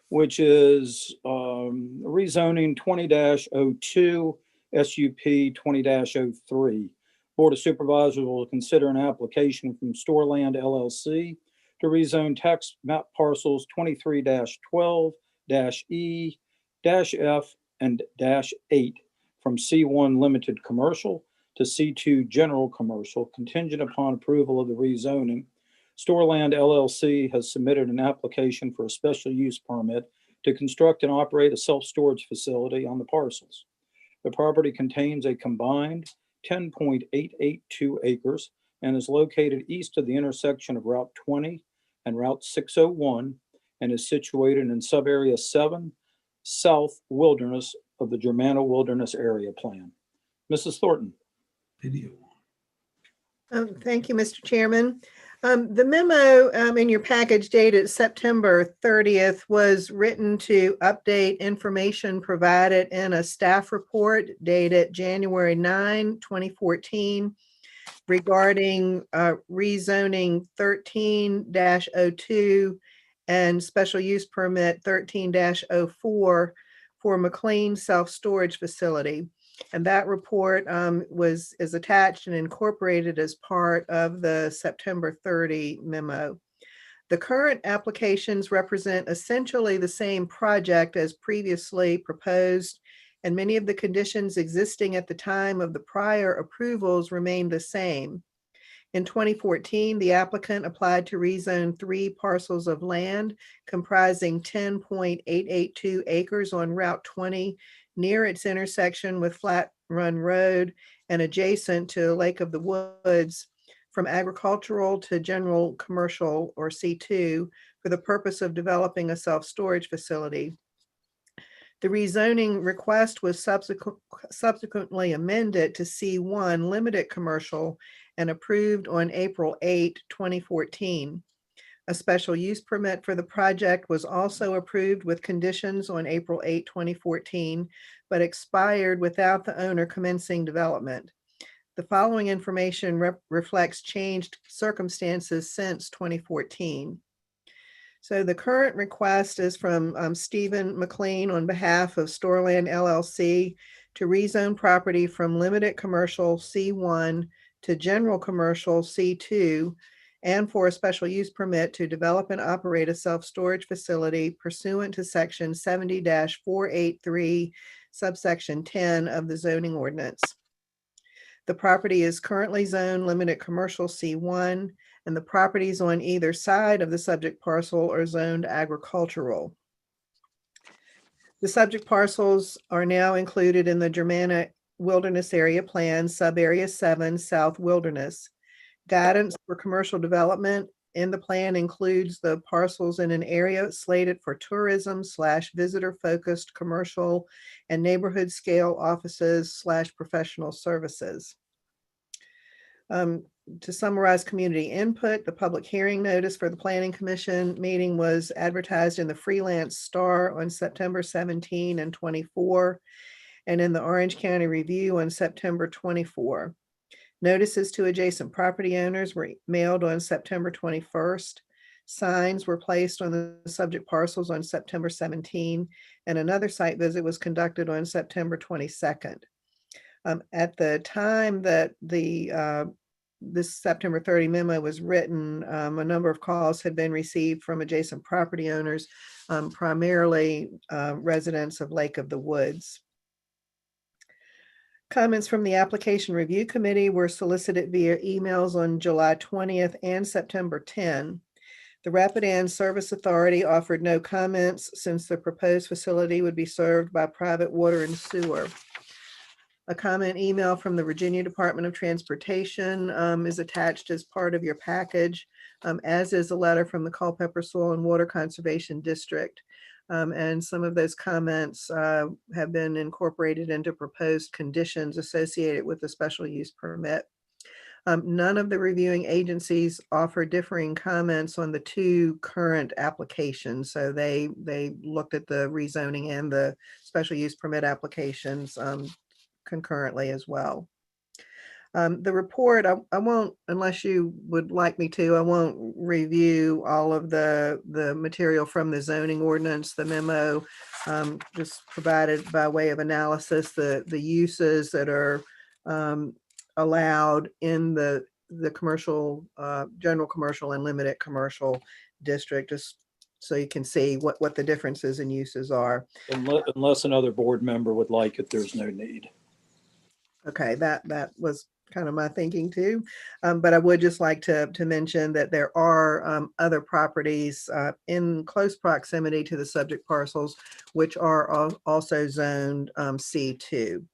which is rezoning 20-02 SUP 20-03. Board of Supervisors will consider an application from Storeland LLC to rezone tax map parcels 23-12-E-F and -8 from C1 Limited Commercial to C2 General Commercial, contingent upon approval of the rezoning. Storeland LLC has submitted an application for a special use permit to construct and operate a self-storage facility on the parcels. The property contains a combined 10.882 acres and is located east of the intersection of Route 20 and Route 601 and is situated in Subarea 7, South Wilderness of the Germano Wilderness Area Plan. Mrs. Thornton. Video. Thank you, Mr. Chairman. The memo in your package dated September 30th was written to update information provided in a staff report dated January 9, 2014 regarding rezoning 13-02 and special use permit 13-04 for McLean Self-Storage Facility. And that report is attached and incorporated as part of the September 30 memo. The current applications represent essentially the same project as previously proposed, and many of the conditions existing at the time of the prior approvals remain the same. In 2014, the applicant applied to rezone 3 parcels of land comprising 10.882 acres on Route 20 near its intersection with Flat Run Road and adjacent to Lake of the Woods from agricultural to general commercial or C2 for the purpose of developing a self-storage facility. The rezoning request was subsequently amended to C1 limited commercial and approved on April 8, 2014. A special use permit for the project was also approved with conditions on April 8, 2014, but expired without the owner commencing development. The following information reflects changed circumstances since 2014. So the current request is from Stephen McLean on behalf of Storeland LLC to rezone property from limited commercial C1 to general commercial C2 and for a special use permit to develop and operate a self-storage facility pursuant to section 70-483 subsection 10 of the zoning ordinance. The property is currently zoned limited commercial C1, and the properties on either side of the subject parcel are zoned agricultural. The subject parcels are now included in the Germana Wilderness Area Plan, Sub-Area 7, South Wilderness. Guidance for commercial development in the plan includes the parcels in an area slated for tourism/visitor-focused commercial and neighborhood scale offices/professional services. To summarize community input, the public hearing notice for the Planning Commission meeting was advertised in the Freelance Star on September 17 and 24, and in the Orange County Review on September 24. Notices to adjacent property owners were mailed on September 21st. Signs were placed on the subject parcels on September 17, and another site visit was conducted on September 22nd. At the time that this September 30 memo was written, a number of calls had been received from adjacent property owners, primarily residents of Lake of the Woods. Comments from the Application Review Committee were solicited via emails on July 20th and September 10. The Rapidan Service Authority offered no comments since the proposed facility would be served by private water and sewer. A comment email from the Virginia Department of Transportation is attached as part of your package, as is a letter from the Culpeper Soil and Water Conservation District. And some of those comments have been incorporated into proposed conditions associated with the special use permit. None of the reviewing agencies offer differing comments on the two current applications. So they looked at the rezoning and the special use permit applications concurrently as well. The report, I won't, unless you would like me to, I won't review all of the material from the zoning ordinance, the memo, just provided by way of analysis, the uses that are allowed in the commercial, general commercial and limited commercial district, just so you can see what the differences in uses are. Unless another board member would like it, there's no need. Okay, that was kind of my thinking too. But I would just like to mention that there are other properties in close proximity to the subject parcels, which are also zoned C2.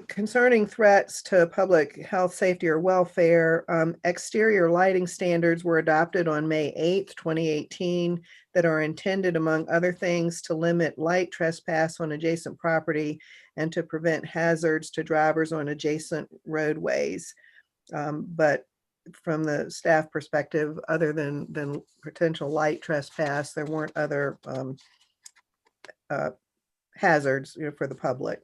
Concerning threats to public health, safety, or welfare, exterior lighting standards were adopted on May 8th, 2018, that are intended, among other things, to limit light trespass on adjacent property and to prevent hazards to drivers on adjacent roadways. But from the staff perspective, other than potential light trespass, there weren't other hazards, for the public.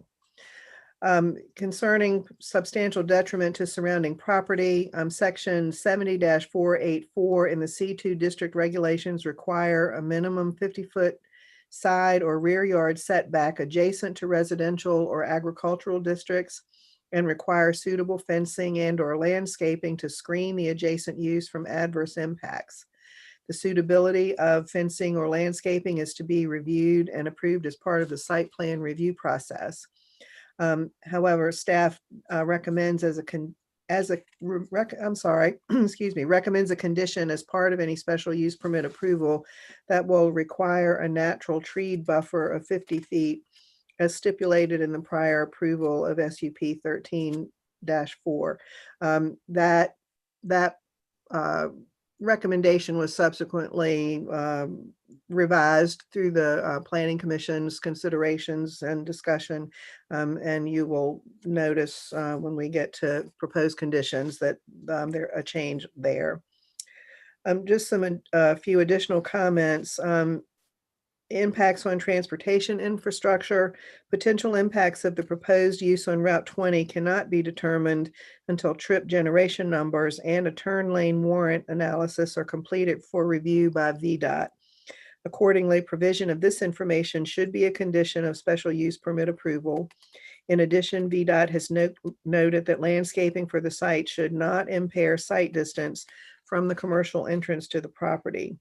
Concerning substantial detriment to surrounding property, section 70-484 in the C2 district regulations require a minimum 50-foot side or rear yard setback adjacent to residential or agricultural districts and require suitable fencing and or landscaping to screen the adjacent use from adverse impacts. The suitability of fencing or landscaping is to be reviewed and approved as part of the site plan review process. However, staff recommends recommends a condition as part of any special use permit approval that will require a natural tree buffer of 50 feet as stipulated in the prior approval of SUP 13-4. That recommendation was subsequently revised through the Planning Commission's considerations and discussion. And you will notice when we get to proposed conditions that there a change there. Just a few additional comments. Impacts on transportation infrastructure. Potential impacts of the proposed use on Route 20 cannot be determined until trip generation numbers and a turn lane warrant analysis are completed for review by VDOT. Accordingly, provision of this information should be a condition of special use permit approval. In addition, VDOT has noted that landscaping for the site should not impair site distance from the commercial entrance to the property.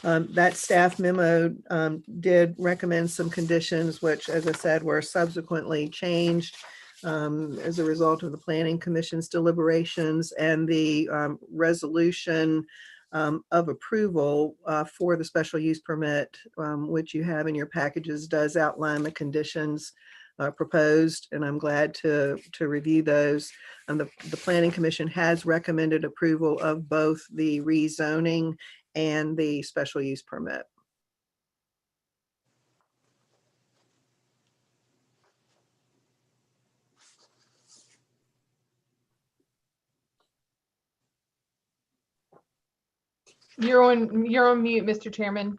That staff memo did recommend some conditions, which, as I said, were subsequently changed as a result of the Planning Commission's deliberations, and the resolution of approval for the special use permit, which you have in your packages, does outline the conditions proposed, and I'm glad to review those. And the Planning Commission has recommended approval of both the rezoning and the special use permit. You're on mute, Mr. Chairman.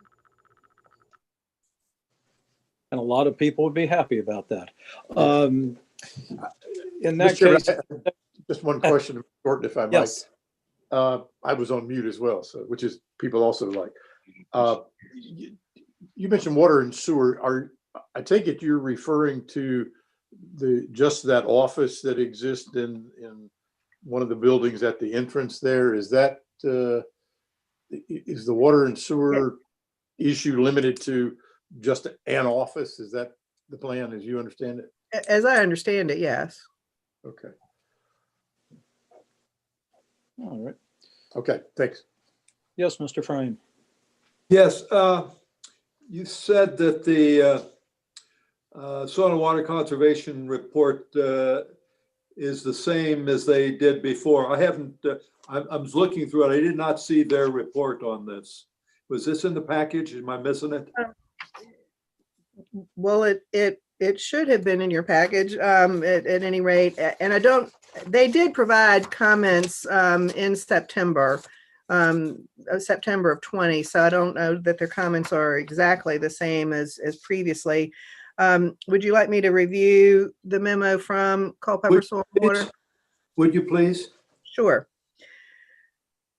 And a lot of people would be happy about that. In that Mr. case, Chairman, just one question, Gordon, if I might. yes. I was on mute as well, so which is people also like. You mentioned water and sewer. I take it you're referring to just that office that exists in one of the buildings at the entrance there? Is that is the water and sewer issue limited to just an office? Is that the plan as you understand it? As I understand it, yes. Okay. All right. Okay, thanks. Yes, Mr. Frame. Yes, you said that the soil and water conservation report is the same as they did before. I haven't, I was looking through it. I did not see their report on this. Was this in the package? Am I missing it? Well, it should have been in your package at any rate. And they did provide comments in September of 20. So I don't know that their comments are exactly the same as previously. Would you like me to review the memo from Culpeper Soil and Water? Would you please? Sure.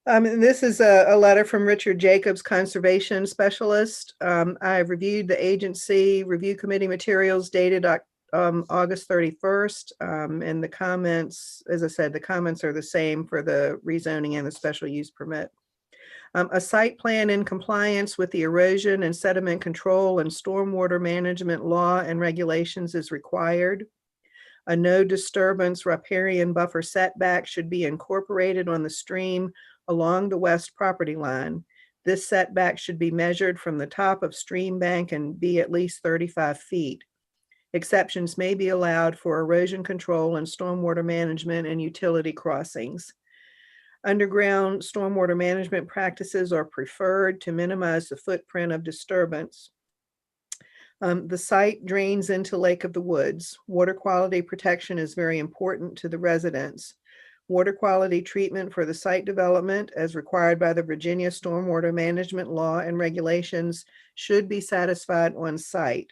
And this is a letter from Richard Jacobs, Conservation Specialist. I've reviewed the agency review committee materials dated August 31st. And the comments, as I said, the comments are the same for the rezoning and the special use permit. A site plan in compliance with the erosion and sediment control and stormwater management law and regulations is required. A no disturbance riparian buffer setback should be incorporated on the stream along the west property line. This setback should be measured from the top of stream bank and be at least 35 feet. Exceptions may be allowed for erosion control and stormwater management and utility crossings. Underground stormwater management practices are preferred to minimize the footprint of disturbance. The site drains into Lake of the Woods. Water quality protection is very important to the residents. Water quality treatment for the site development, as required by the Virginia Stormwater Management Law and regulations, should be satisfied on site.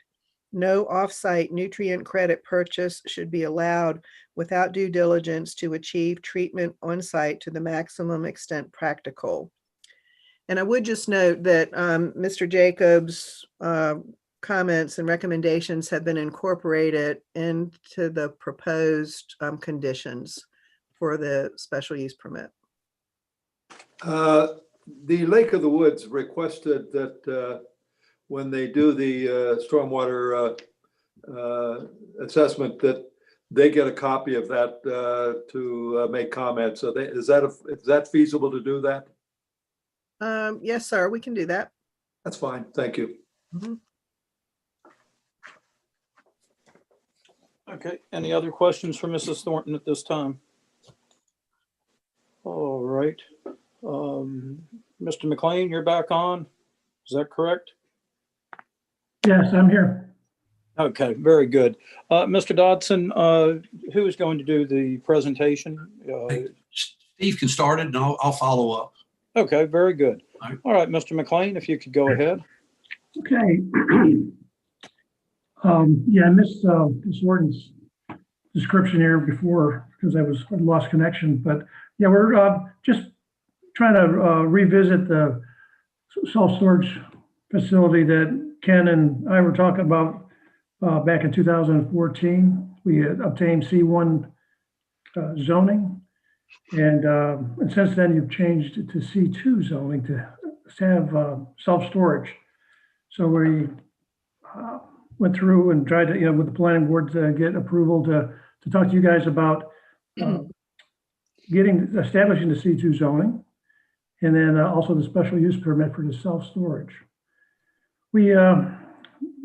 No off-site nutrient credit purchase should be allowed without due diligence to achieve treatment on site to the maximum extent practical. And I would just note that Mr. Jacobs' comments and recommendations have been incorporated into the proposed conditions for the special use permit. The Lake of the Woods requested that when they do the stormwater assessment, that they get a copy of that to make comments. So is that feasible to do that? Yes, sir, we can do that. That's fine. Thank you. Mm-hmm. Okay, any other questions for Mrs. Thornton at this time? All right. Mr. McLean, you're back on. Is that correct? Yes, I'm here. Okay, very good. Mr. Dodson, who is going to do the presentation? Steve can start it and I'll follow up. Okay, very good. All right. All right, Mr. McLean, if you could go ahead. Okay. Yeah, I missed this ordinance description here before because I lost connection. But yeah, we're just trying to revisit the self-storage facility that Ken and I were talking about back in 2014. We had obtained C1 zoning, and since then you've changed it to C2 zoning to have self-storage. So we went through and tried to, with the planning board to get approval to to talk to you guys about establishing the C2 zoning, and then also the special use permit for the self-storage. We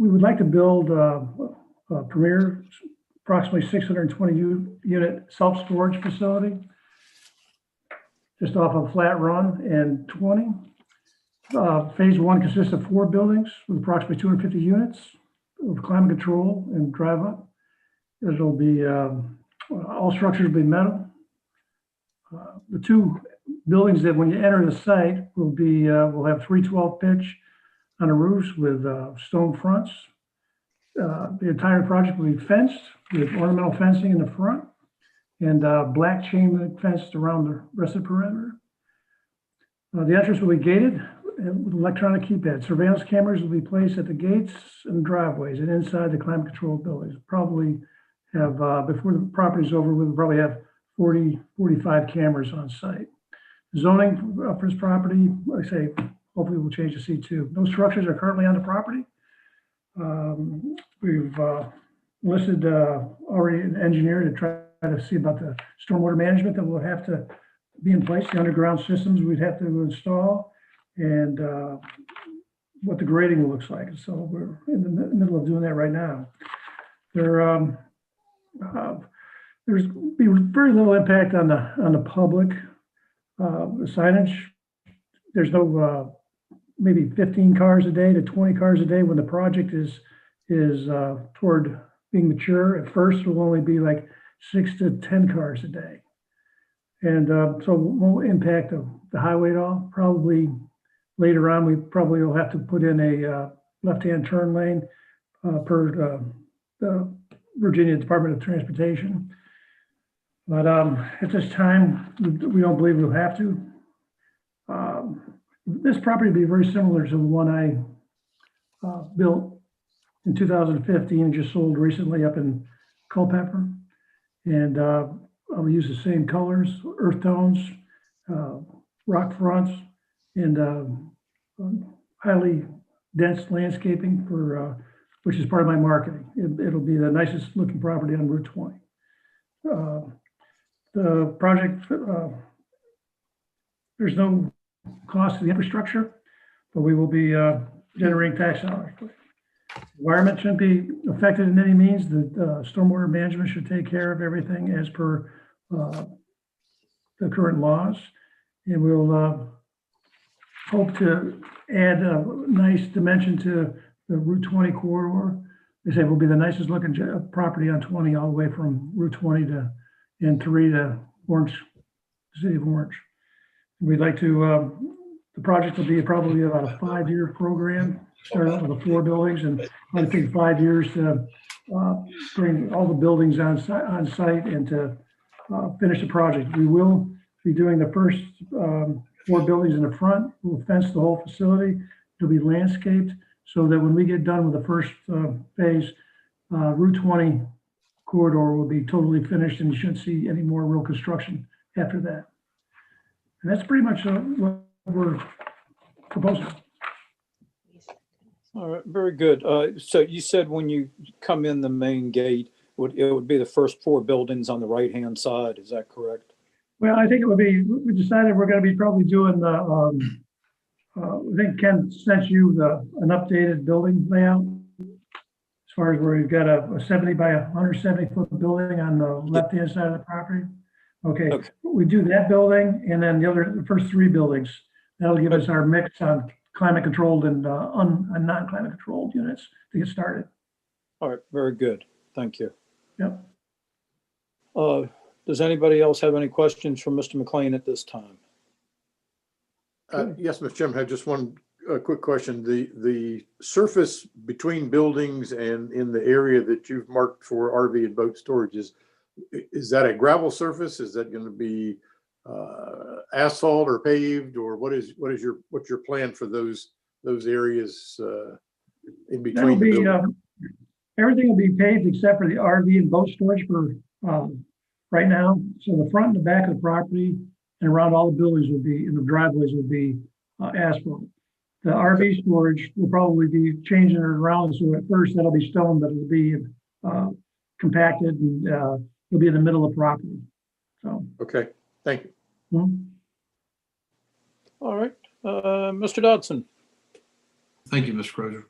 would like to build a premier, approximately 620 unit self-storage facility just off of Flat Run and 20. Phase 1 consists of 4 buildings with approximately 250 units with climate control and drive up. It'll be, all structures will be metal. The 2 buildings that when you enter the site will have 312 pitch on the roofs with stone fronts. The entire project will be fenced with ornamental fencing in the front and black chain link fenced around the rest of the perimeter. The entrance will be gated with electronic keypad. Surveillance cameras will be placed at the gates and driveways and inside the climate controlled buildings. Probably have, before the property is over, we'll probably have 40, 45 cameras on site. Zoning for this property, like I say, hopefully we'll change to C2. Those structures are currently on the property. We've listed already an engineer to try to see about the stormwater management that will have to be in place, the underground systems we'd have to install, and what the grading looks like. So we're in the middle of doing that right now. There's be very little impact on the public. The signage, there's no maybe 15 cars a day to 20 cars a day when the project is toward being mature. At first, it will only be like 6 to 10 cars a day. And so it won't impact the highway at all. Probably later on, we probably will have to put in a left-hand turn lane per the Virginia Department of Transportation. But at this time, we don't believe we'll have to. This property will be very similar to the one I built in 2015 and just sold recently up in Culpeper. And I'll use the same colors, earth tones, rock fronts, and highly dense landscaping for which is part of my marketing. It'll be the nicest looking property on Route 20. The project, there's no cost to the infrastructure, but we will be generating tax dollars. Environment shouldn't be affected in any means. The stormwater management should take care of everything as per the current laws. And we'll hope to add a nice dimension to the Route 20 corridor. They say it will be the nicest looking property on 20 all the way from Route 20 to N3 to Orange, City of Orange. We'd like to, the project will be probably about a 5-year program, start out with the 4 buildings, and it'll take 5 years to bring all the buildings on site and to finish the project. We will be doing the first 4 buildings in the front. We'll fence the whole facility. It'll be landscaped so that when we get done with the first phase, Route 20 corridor will be totally finished and you shouldn't see any more real construction after that. And that's pretty much what we're proposing. All right, very good. So you said when you come in the main gate, it would be the first 4 buildings on the right-hand side. Is that correct? Well, I think it would be, we decided we're going to be probably doing the, I think Ken sent you an updated building layout as far as where we've got a 70 by 170 foot building on the left-hand side of the property. Okay. We do that building and then the first 3 buildings. That'll give us our mix on climate controlled and non-climate controlled units to get started. All right, very good. Thank you. Yep. Does anybody else have any questions for Mr. McLean at this time? Yes, Mr. Chairman, I had just one quick question. The surface between buildings and in the area that you've marked for RV and boat storage, is that a gravel surface? Is that going to be asphalt or paved, or what's your plan for those areas in between? Everything will be paved except for the RV and boat storage for right now. So the front and the back of the property and around all the buildings will be, in the driveways will be asphalt. The RV storage will probably be changing it around. So at first that'll be stone, but it'll be compacted and It'll be in the middle of property. So. Okay, thank you. mhm. All right, Mr. Dodson. Thank you, Mr. Crozier.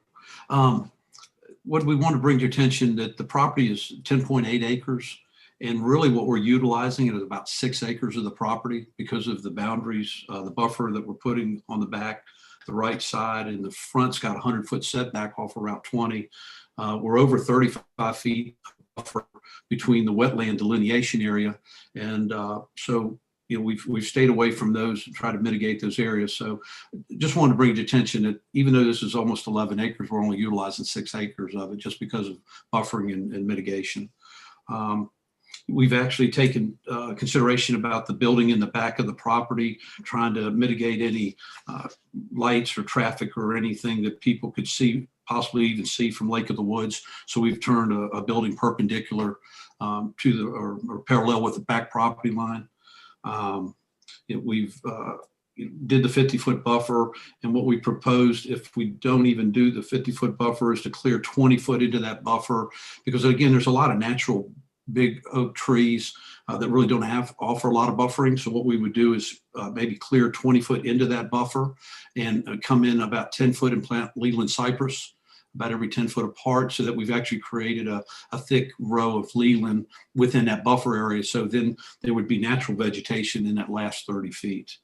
What we want to bring to your attention that the property is 10.8 acres. And really what we're utilizing is about 6 acres of the property because of the boundaries, the buffer that we're putting on the back, the right side, and the front's got 100-foot setback off Route 20. We're over 35 feet buffer between the wetland delineation area. And so, you know, we've stayed away from those and try to mitigate those areas. So just wanted to bring to attention that even though this is almost 11 acres, we're only utilizing 6 acres of it just because of buffering and mitigation. We've actually taken consideration about the building in the back of the property, trying to mitigate any lights or traffic or anything that people could see, possibly even see from Lake of the Woods. So we've turned a building perpendicular to the or parallel with the back property line. We've did the 50-foot buffer, and what we proposed, if we don't even do the 50-foot buffer, is to clear 20 foot into that buffer, because again, there's a lot of natural big oak trees that really don't offer a lot of buffering. So what we would do is maybe clear 20 foot into that buffer and come in about 10 foot and plant Leland cypress about every 10 foot apart, so that we've actually created a thick row of Leland within that buffer area. So then there would be natural vegetation in that last 30 feet.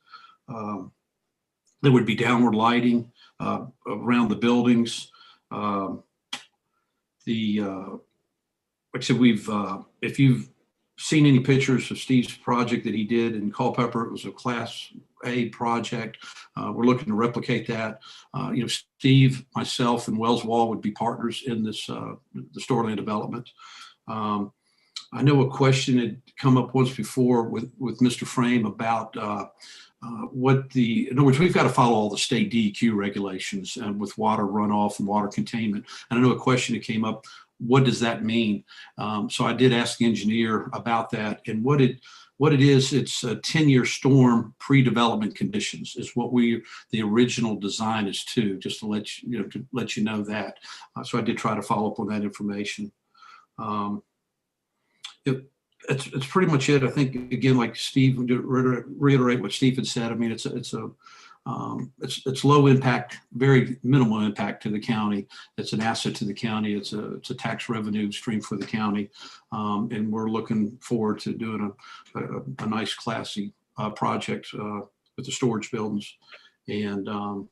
There would be downward lighting around the buildings. Like I said, if you've seen any pictures of Steve's project that he did in Culpeper, it was a Class A project. We're looking to replicate that. Steve, myself, and Wells Wall would be partners in this, the Storeland development. I know a question had come up once before with Mr. Frame about in other words, we've got to follow all the state DEQ regulations with water runoff and water containment. And I know a question that came up, what does that mean? So I did ask the engineer about that, and what it is, it's a 10-year storm pre-development conditions is what the original design is just to let you know that. So I did try to follow up on that information. It's pretty much it. I think, again, like Steve, reiterate what Steve had said. I mean, it's low impact, very minimal impact to the county. It's an asset to the county. It's a tax revenue stream for the county. And we're looking forward to doing a nice, classy project with the storage buildings. And I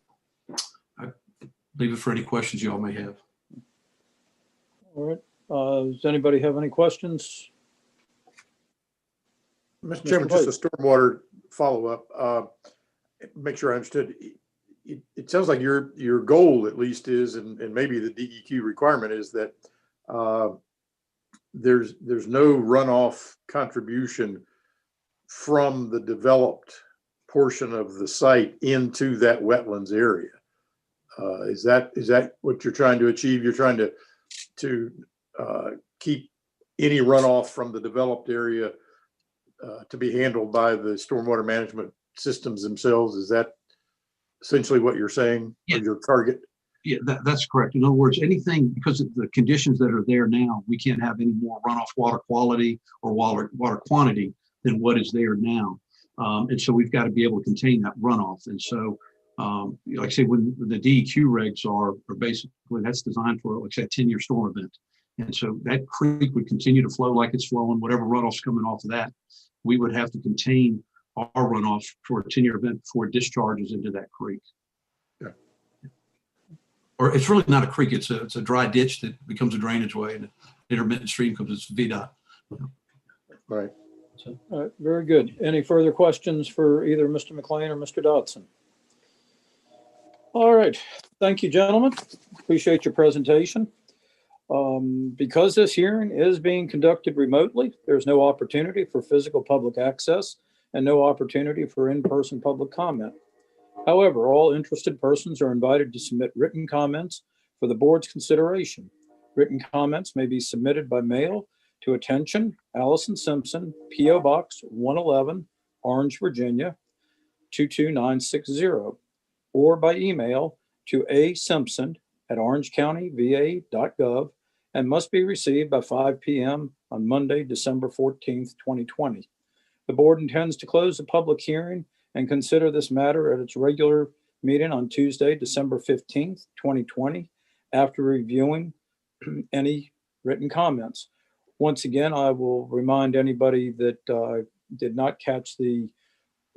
leave it for any questions you all may have. All right. Does anybody have any questions? Mr. Chairman, just a stormwater follow-up. Make sure I understood. It sounds like your goal, at least, is, and maybe the DEQ requirement is that there's no runoff contribution from the developed portion of the site into that wetlands area. Is that what you're trying to achieve? You're trying to keep any runoff from the developed area to be handled by the stormwater management systems themselves. Is that essentially what you're saying? Yeah. Or your target? Yeah, that's correct. In other words, anything, because of the conditions that are there now, we can't have any more runoff water quality or water quantity than what is there now. And so we've got to be able to contain that runoff. And so, like I say, when the DEQ regs are basically, that's designed for, like I said, a 10-year storm event. And so that creek would continue to flow like it's flowing, whatever runoff's coming off of that, we would have to contain our runoff for a 10-year event before it discharges into that creek. Yeah. Or it's really not a creek, it's a dry ditch that becomes a drainage way, and an intermittent stream comes as VDOT. Right. So, all right, very good. Any further questions for either Mr. McLean or Mr. Dodson? All right, thank you, gentlemen. Appreciate your presentation. Because this hearing is being conducted remotely, there's no opportunity for physical public access and no opportunity for in-person public comment. However, all interested persons are invited to submit written comments for the board's consideration. Written comments may be submitted by mail to attention Allison Simpson, P.O. Box 111, Orange, Virginia 22960, or by email to asimpson@orangecountyva.gov and must be received by 5 p.m. on Monday, December 14th, 2020. The board intends to close the public hearing and consider this matter at its regular meeting on Tuesday, December 15th, 2020, after reviewing any written comments. Once again, I will remind anybody that did not catch the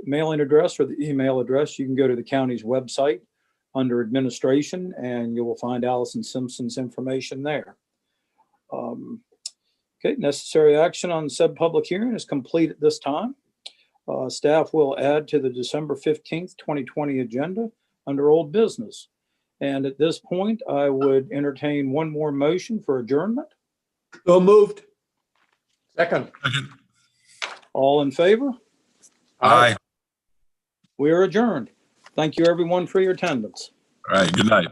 mailing address or the email address, you can go to the county's website under administration and you will find Allison Simpson's information there. Okay, necessary action on said public hearing is complete at this time. Staff will add to the December 15th, 2020 agenda under old business. And at this point, I would entertain one more motion for adjournment. So moved. Second. Second. All in favor? Aye. We are adjourned. Thank you, everyone, for your attendance. All right. Good night.